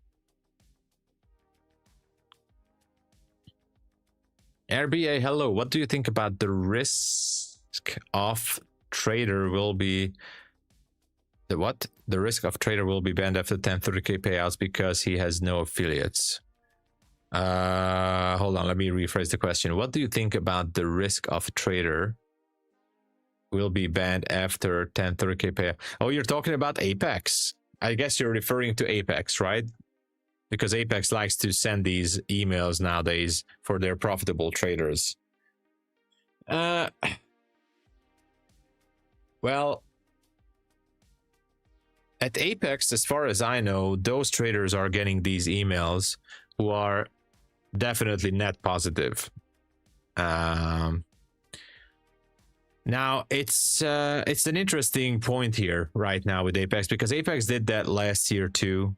RBA, hello. What do you think about the risk of trader will be the what? The risk of trader will be banned after 1030K payouts because he has no affiliates. Hold on, let me rephrase the question. What do you think about the risk of trader will be banned after 1030K payout? Oh, you're talking about Apex. I guess you're referring to Apex, right? Because Apex likes to send these emails nowadays for their profitable traders. Well, at Apex, as far as I know, those traders are getting these emails who are definitely net positive. Now it's an interesting point here right now with Apex, because Apex did that last year too,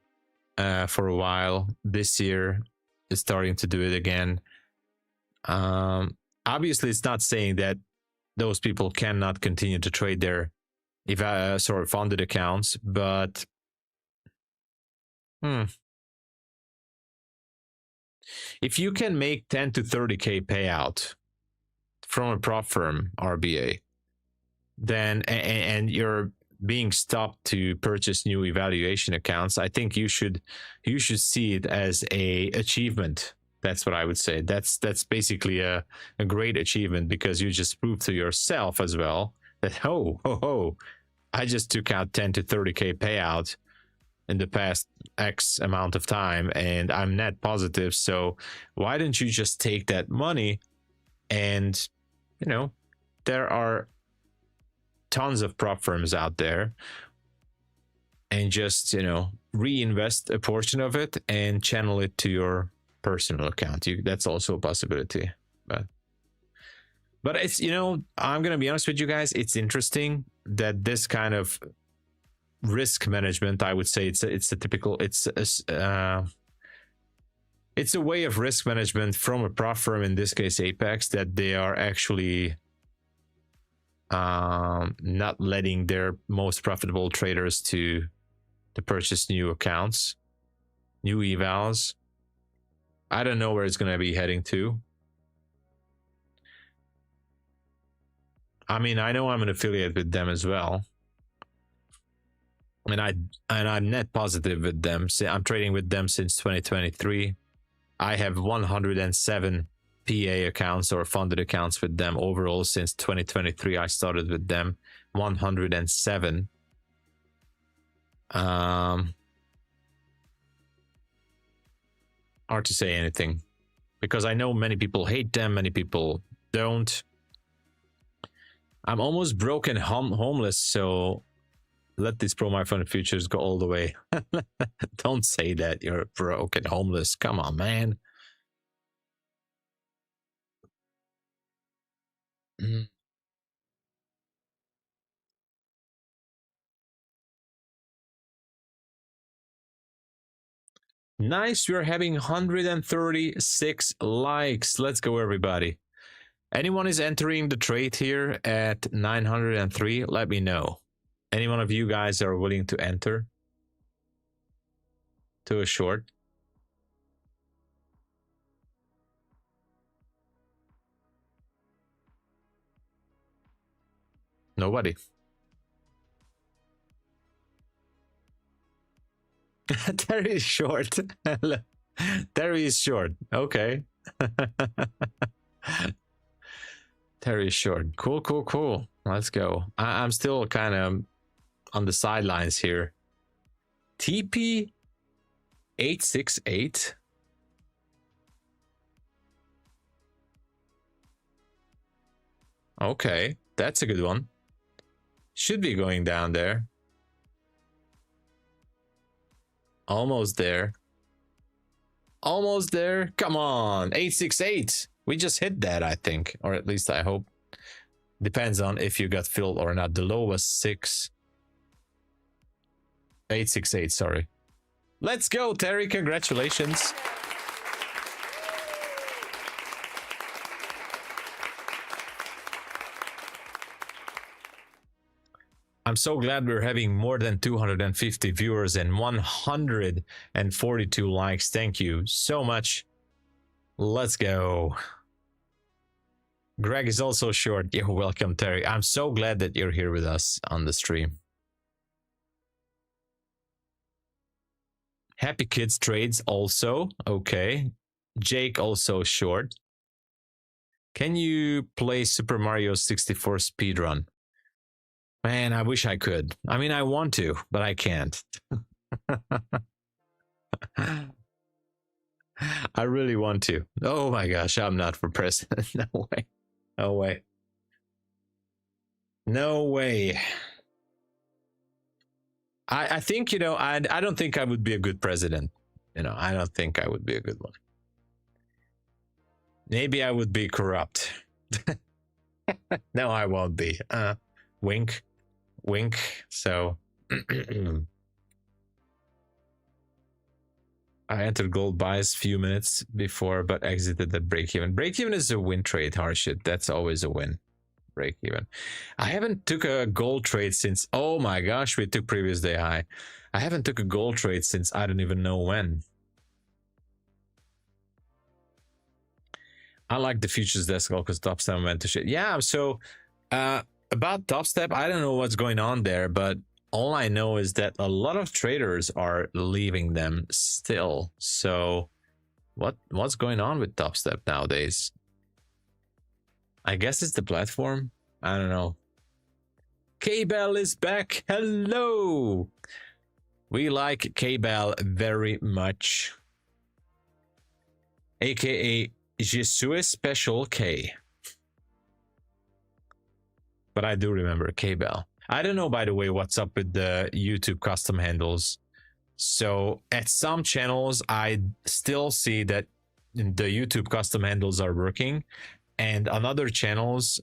for a while. This year is starting to do it again. Obviously, it's not saying that those people cannot continue to trade their sort of funded accounts, but if you can make 10 to 30K payout from a prop firm, RBA, then and you're being stopped to purchase new evaluation accounts, I think you should see it as a achievement. That's what I would say. That's basically a great achievement, because you just proved to yourself as well that I just took out 10 to 30K payout in the past X amount of time and I'm net positive. So why don't you just take that money? And there are tons of prop firms out there, and just reinvest a portion of it and channel it to your personal account. That's also a possibility. But it's I'm gonna be honest with you guys, it's interesting that this kind of risk management, I would say it's a typical, it's a way of risk management from a prop firm, in this case Apex, that they are actually not letting their most profitable traders to purchase new accounts, new evals. I don't know where it's going to be heading to. I mean, I know I'm an affiliate with them as well, and I'm net positive with them. I'm trading with them since 2023. I have 107 PA accounts or funded accounts with them overall since 2023. I started with them. 107. Hard to say anything, because I know many people hate them, many people don't. I'm almost broken homeless, so let this pro MyFunded futures go all the way. Don't say that. You're broke and homeless. Come on, man. Nice. We're having 136 likes. Let's go, everybody. Anyone is entering the trade here at 903? Let me know. Any one of you guys are willing to enter to a short? Nobody. Terry is short. Terry is short. Okay. Terry is short. Cool, cool, cool. Let's go. I'm still kind of on the sidelines here. TP 868. Okay, that's a good one. Should be going down there. Almost there. Almost there. Come on. 868. We just hit that, I think. Or at least I hope. Depends on if you got filled or not. The low was 868, sorry. Let's go, Terry. Congratulations. I'm so glad we're having more than 250 viewers and 142 likes. Thank you so much. Let's go. Greg is also short. You're welcome, Terry. I'm so glad that you're here with us on the stream. Happy Kids Trades also. Okay. Jake also short. Can you play Super Mario 64 speedrun? Man, I wish I could. I mean, I want to, but I can't. I really want to. Oh my gosh, I'm not for president. No way. No way. No way. I think, you know, I don't think I would be a good president. You know, I don't think I would be a good one. Maybe I would be corrupt. No, I won't be. Wink. Wink. So I entered gold buys a few minutes before, but exited at break-even. Break-even is a win trade, Harshit. That's always a win. Break-even. I haven't took a gold trade since, oh my gosh, we took previous day high. I haven't took a gold trade since I don't even know when. I like the futures desk because TopStep went to shit. Yeah, so about TopStep, I don't know what's going on there, but all I know is that a lot of traders are leaving them still. So what's going on with TopStep nowadays? I guess it's the platform. I don't know. K-Bell is back. Hello. We like K-Bell very much. AKA Je suis Special K. But I do remember K-Bell. I don't know, by the way, what's up with the YouTube custom handles. So at some channels, I still see that the YouTube custom handles are working. And on other channels,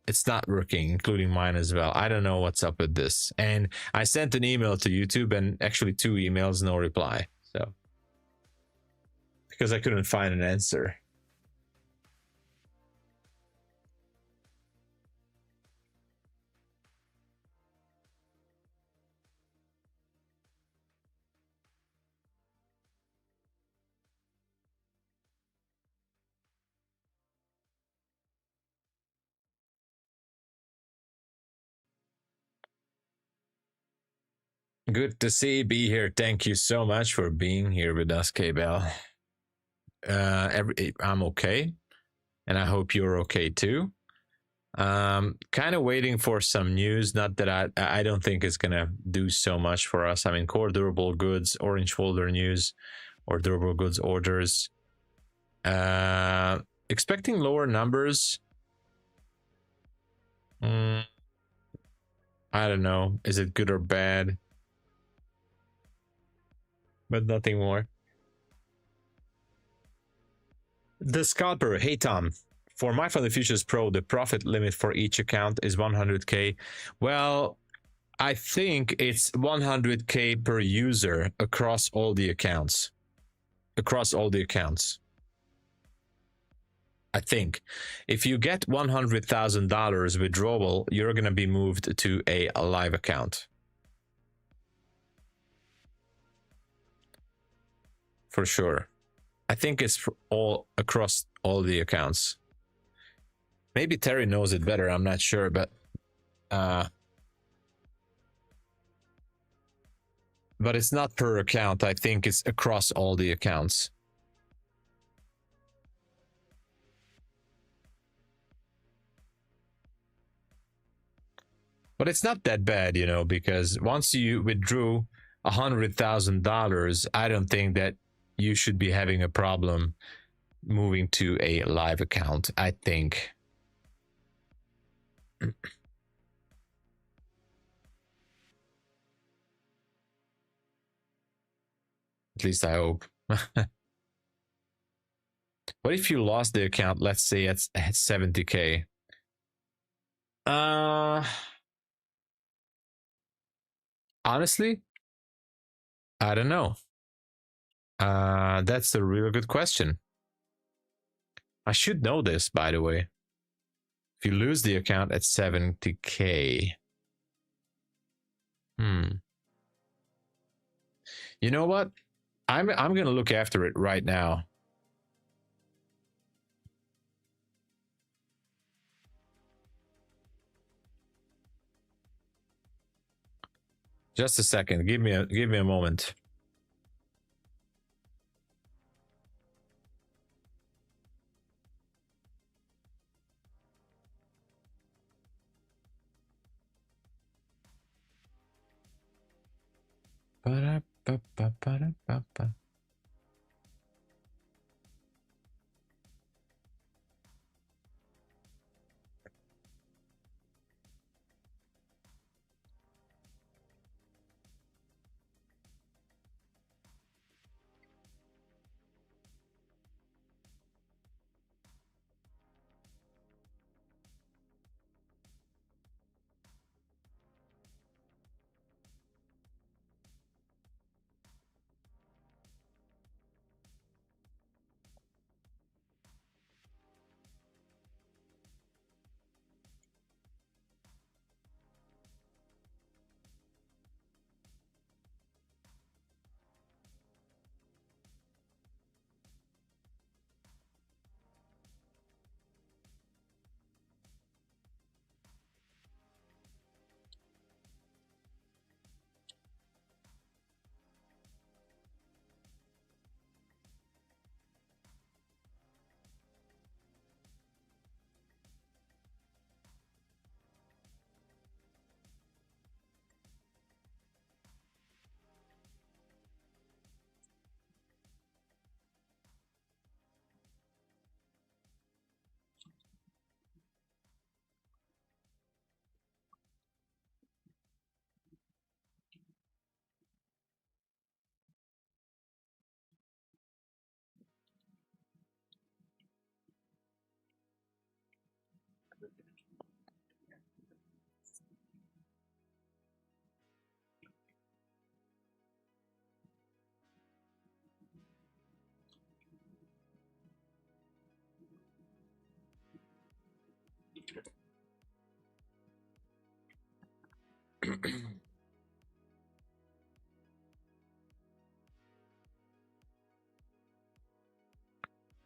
it's not working, including mine as well. I don't know what's up with this. And I sent an email to YouTube and actually 2 emails, no reply. So, because I couldn't find an answer. Good to be here. Thank you so much for being here with us, K-Bell. I'm okay, and I hope you're okay too. Kind of waiting for some news. Not that I don't think it's gonna do so much for us. I mean, core durable goods, orange folder news, or durable goods orders. Expecting lower numbers. I don't know. Is it good or bad? But nothing more. The Scalper. Hey, Tom. For MyFundedFutures Pro, the profit limit for each account is 100K. Well, I think it's 100K per user across all the accounts. Across all the accounts. I think if you get $100,000 withdrawal, you're going to be moved to a live account. For sure. I think it's for all across all the accounts. Maybe Terry knows it better. I'm not sure, but it's not per account. I think it's across all the accounts. But it's not that bad, you know, because once you withdrew $100,000, I don't think that you should be having a problem moving to a live account, I think. At least I hope. What if you lost the account, let's say at 70K? Honestly, I don't know. That's a real good question. I should know this, by the way. If you lose the account at 70K. You know what? I'm gonna look after it right now. Just a second. Give me a moment. Ba-da-ba-ba-ba-da-ba-ba.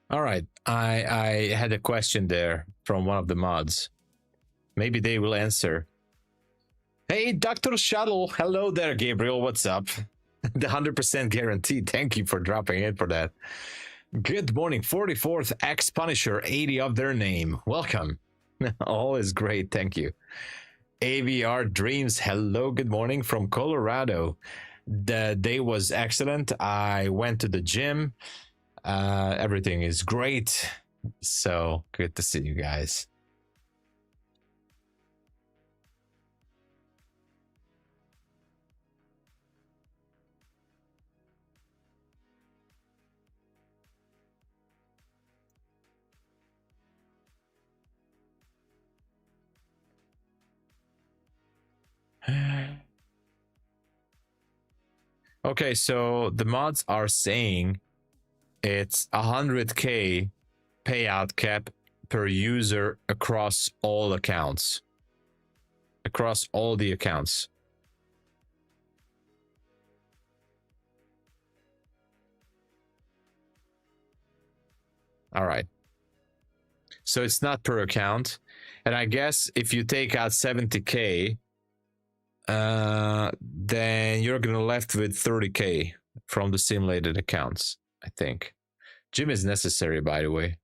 All right, I had a question there from one of the mods. Maybe they will answer. Hey, Dr. Shuttle. Hello there, Gabriel. What's up? The 100% guarantee. Thank you for dropping in for that. Good morning, 44th X Punisher, 80 of their name. Welcome. All is great. Thank you. AVR Dreams. Hello. Good morning from Colorado. The day was excellent. I went to the gym. Everything is great. So good to see you guys. Okay, so the mods are saying it's 100K payout cap per user across all accounts. Across all the accounts. All right. So it's not per account. And I guess if you take out 70K, then you're gonna left with 30K from the simulated accounts, I think. Gym is necessary, by the way.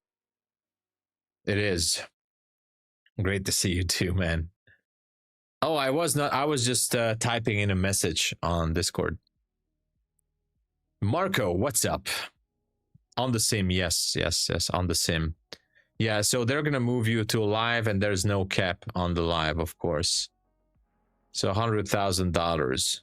It is. Great to see you too, man. Oh, I was just typing in a message on Discord. Marco, what's up? On the sim, yes, on the sim. Yeah, so they're gonna move you to a live, and there's no cap on the live, of course. So $100,000.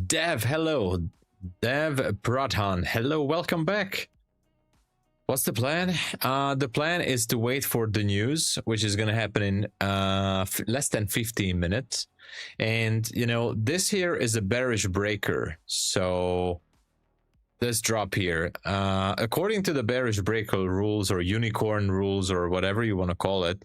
Dev, hello. Dev Pradhan, hello, welcome back. What's the plan? The plan is to wait for the news, which is going to happen in less than 15 minutes. And, you know, this here is a bearish breaker. So this drop here, according to the bearish breaker rules or unicorn rules or whatever you want to call it,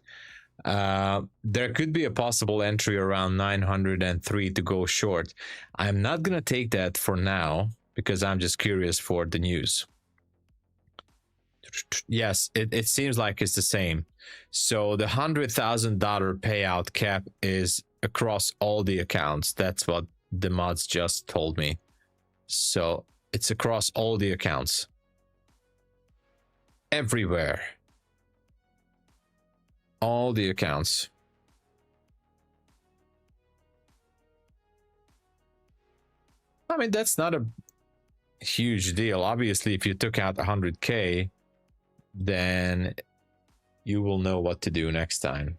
there could be a possible entry around 903 to go short. I'm not going to take that for now because I'm just curious for the news. Yes, it seems like it's the same. So the $100,000 payout cap is across all the accounts. That's what the mods just told me. So it's across all the accounts. Everywhere. All the accounts. I mean, that's not a huge deal. Obviously, if you took out 100K, then you will know what to do next time.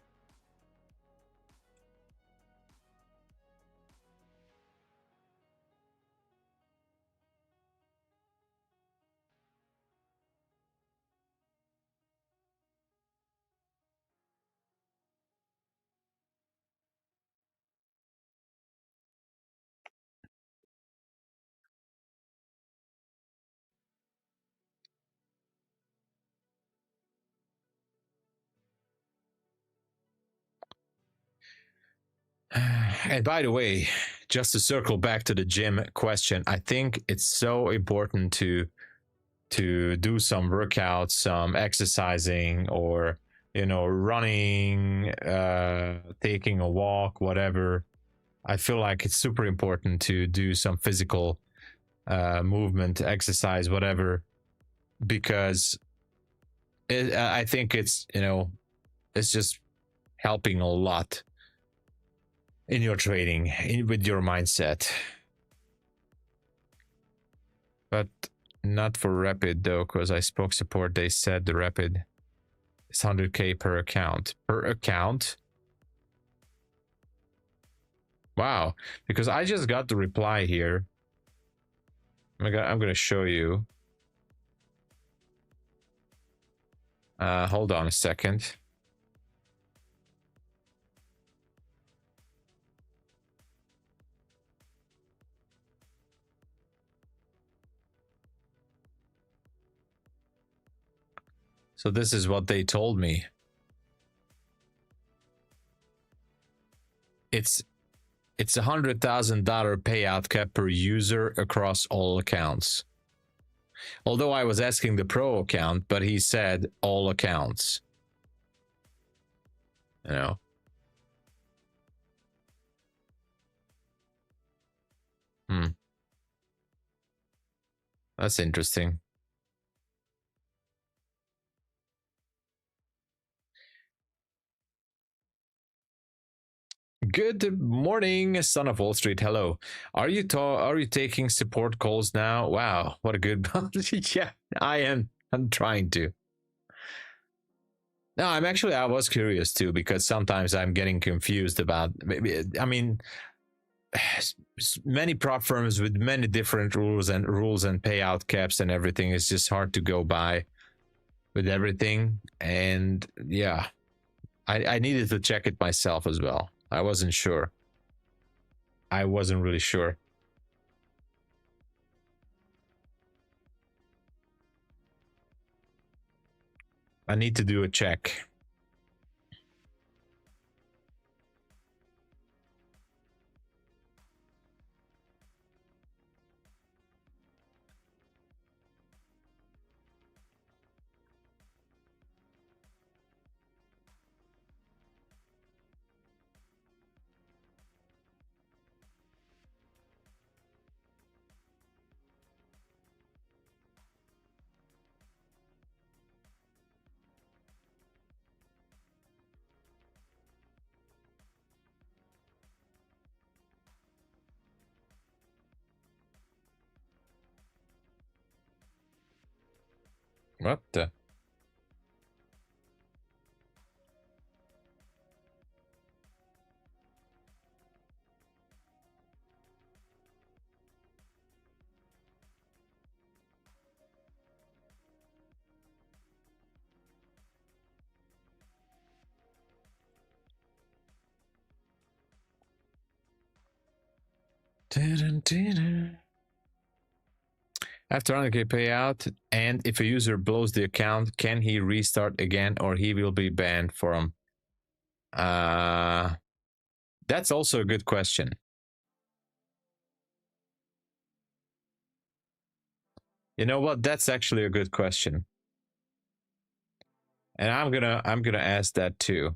And by the way, just to circle back to the gym question, I think it's so important to do some workouts, some exercising, or, you know, running, taking a walk, whatever. I feel like it's super important to do some physical movement, exercise, whatever, because I think it's, you know, it's just helping a lot in your trading, with your mindset. But not for rapid though, because I spoke support. They said the rapid is 100K per account. Per account? Wow, because I just got the reply here. I'm gonna show you. Hold on a second. So this is what they told me. It's $100,000 payout cap per user across all accounts. Although I was asking the pro account, but he said all accounts. You know. That's interesting. Good morning, son of Wall Street. Hello. Are you taking support calls now? Wow, what a good. Yeah, I am. I'm trying to. No, I was curious too, because sometimes I'm getting confused about, I mean, many prop firms with many different rules and payout caps and everything. Is just hard to go by with everything. And yeah, I needed to check it myself as well. I wasn't sure. I wasn't really sure. I need to do a check. What the? After 100k payout, and if a user blows the account, can he restart again, or he will be banned from? That's also a good question. You know what? That's actually a good question, and I'm gonna ask that too.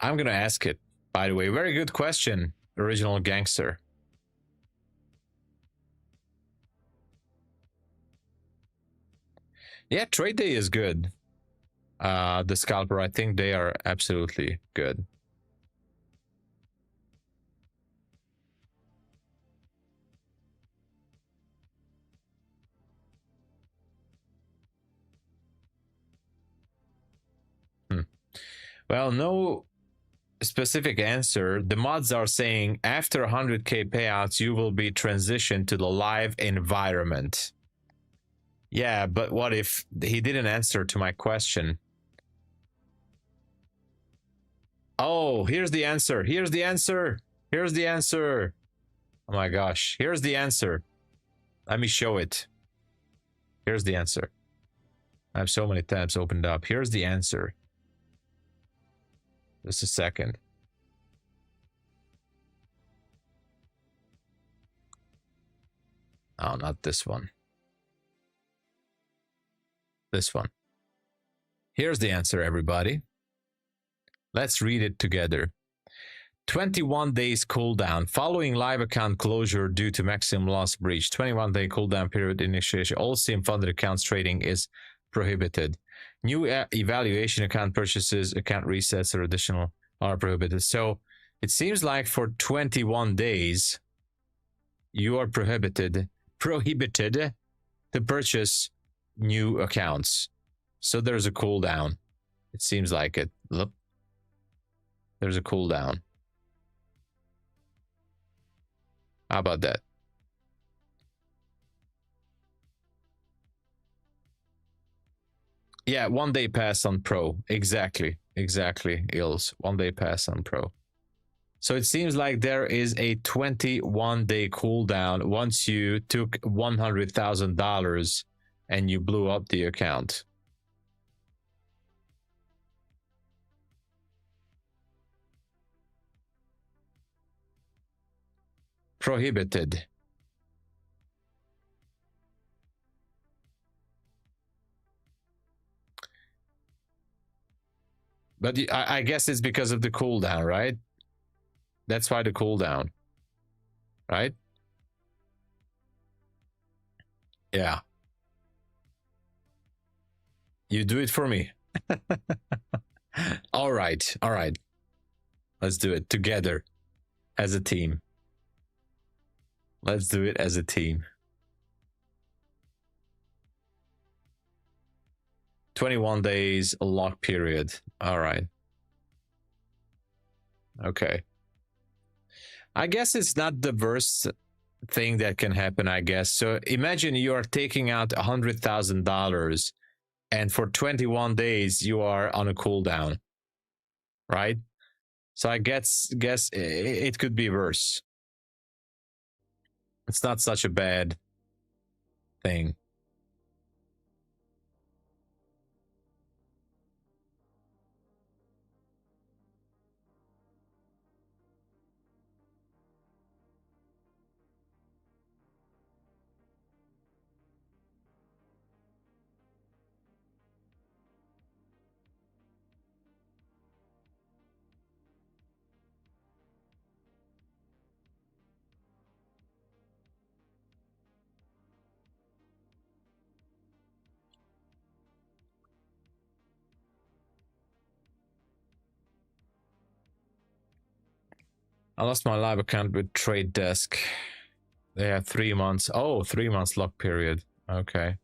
I'm gonna ask it. By the way, very good question, original gangster. Yeah, trade day is good. The scalper, I think they are absolutely good. Well, no specific answer. The mods are saying after 100k payouts, you will be transitioned to the live environment. Yeah, but what if he didn't answer to my question? Oh, here's the answer. Here's the answer. Here's the answer. Oh my gosh. Here's the answer. Let me show it. Here's the answer. I have so many tabs opened up. Here's the answer. Just a second. Oh, not this one. This one. Here's the answer, everybody. Let's read it together. 21 days cooldown following live account closure due to maximum loss breach. 21-day cooldown period initiation. All sim funded accounts trading is prohibited. New evaluation account purchases, account resets, or additional are prohibited. So it seems like for 21 days, you are prohibited to purchase new accounts. So there's a cooldown. It seems like it. Look, there's a cooldown. How about that? Yeah, 1 day pass on Pro. Exactly. Exactly, Ills. 1 day pass on Pro. So it seems like there is a 21-day cooldown once you took $100,000 and you blew up the account. Prohibited. But I guess it's because of the cooldown, right? That's why the cooldown, right? Yeah. You do it for me. All right. All right. Let's do it together as a team. Let's do it as a team. 21 days lock period. All right. Okay. I guess it's not the worst thing that can happen, I guess. So imagine you are taking out $100,000 and for 21 days you are on a cooldown, right? So I guess it could be worse. It's not such a bad thing. I lost my live account with Trade Desk. They have 3 months. Oh, 3 months lock period. Okay.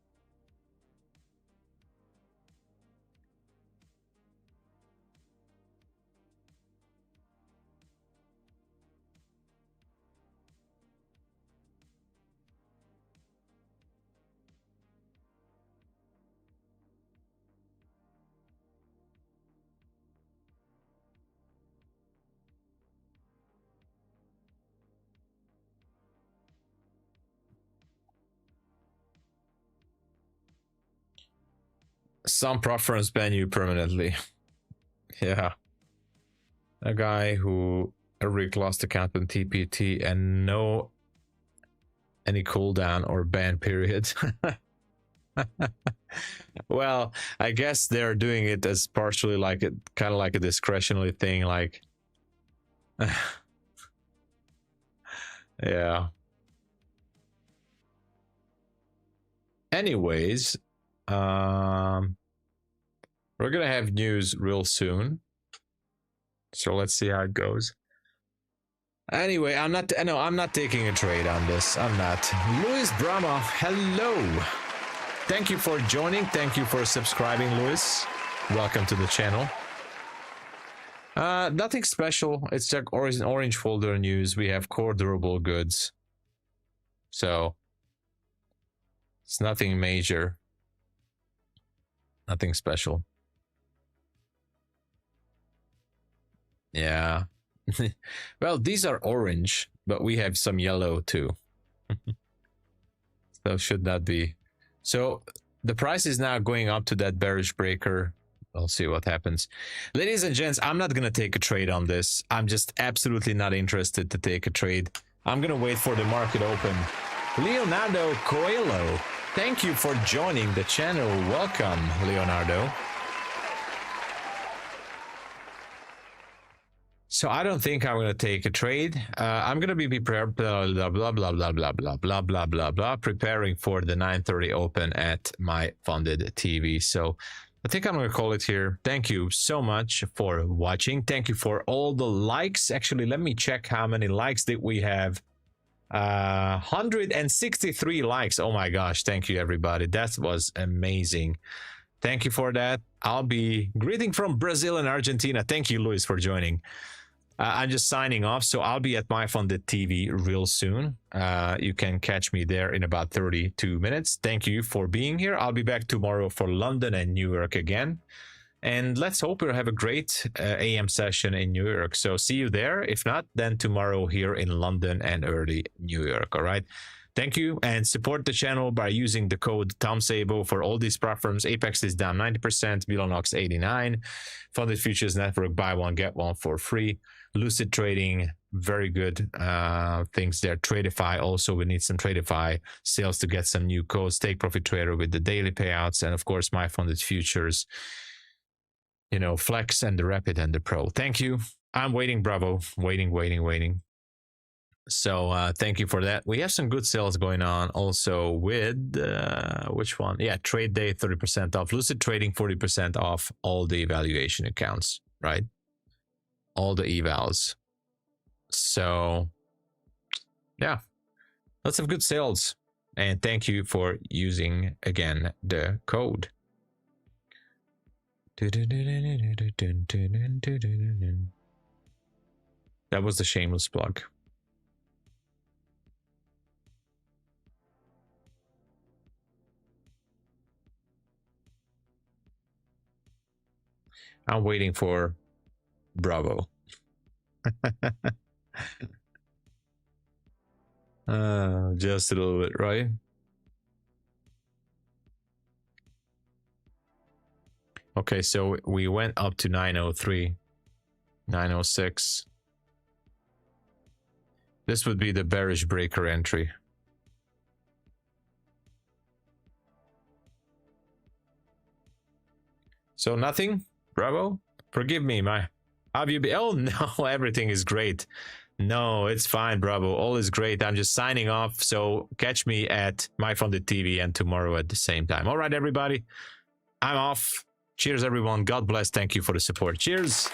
Some preference ban you permanently. Yeah. A guy who a lost account in TPT and no any cooldown or ban period. Well, I guess they're doing it as partially like it, kind of like a discretionary thing, like yeah. Anyways, we're gonna have news real soon, so let's see how it goes. Anyway, I'm not taking a trade on this. I'm not. Louis Brahma, hello. Thank you for joining. Thank you for subscribing, Louis. Welcome to the channel. Nothing special. It's like orange folder news. We have core durable goods. So it's nothing major. Nothing special. Yeah. Well, these are orange, but we have some yellow too. So should not be. So the price is now going up to that bearish breaker. We'll see what happens. Ladies and gents, I'm not going to take a trade on this. I'm just absolutely not interested to take a trade. I'm going to wait for the market open. Leonardo Coelho, thank you for joining the channel. Welcome, Leonardo. So I don't think I'm going to take a trade. I'm going to be prepared, blah, blah, blah, blah, blah, blah, blah, blah, blah, blah, blah, preparing for the 9:30 open at My Funded TV. So I think I'm going to call it here. Thank you so much for watching. Thank you for all the likes. Actually, let me check how many likes did we have. 163 likes. Oh my gosh. Thank you, everybody. That was amazing. Thank you for that. I'll be greeting from Brazil and Argentina. Thank you, Luis, for joining. I'm just signing off, so I'll be at My Funded TV real soon. You can catch me there in about 32 minutes. Thank you for being here. I'll be back tomorrow for London and New York again. And let's hope we'll have a great AM session in New York. So see you there. If not, then tomorrow here in London and early New York. All right. Thank you, and support the channel by using the code TOMSABO for all these platforms. Apex is down 90%, Bulenox 89%, Funded Futures Network, buy one, get one for free. Lucid Trading, very good things there. TRADEIFY, also we need some TRADEIFY sales to get some new codes. Take Profit Trader with the daily payouts, and of course MyFundedFutures, you know, Flex and the Rapid and the Pro. Thank you. I'm waiting, bravo. Waiting. So thank you for that. We have some good sales going on also with which one? Yeah, Trade Day 30% off, Lucid Trading 40% off all the evaluation accounts, right? All the evals. So yeah, lots of good sales. And thank you for using again the code. That was the shameless plug. I'm waiting for Bravo. Just a little bit, right? Okay, so we went up to 903, 906. This would be the bearish breaker entry. So nothing, Bravo? Forgive me, how have you been? Oh no, everything is great. No, it's fine, Bravo. All is great. I'm just signing off. So catch me at MyFunded TV and tomorrow at the same time. All right, everybody. I'm off. Cheers, everyone. God bless. Thank you for the support. Cheers.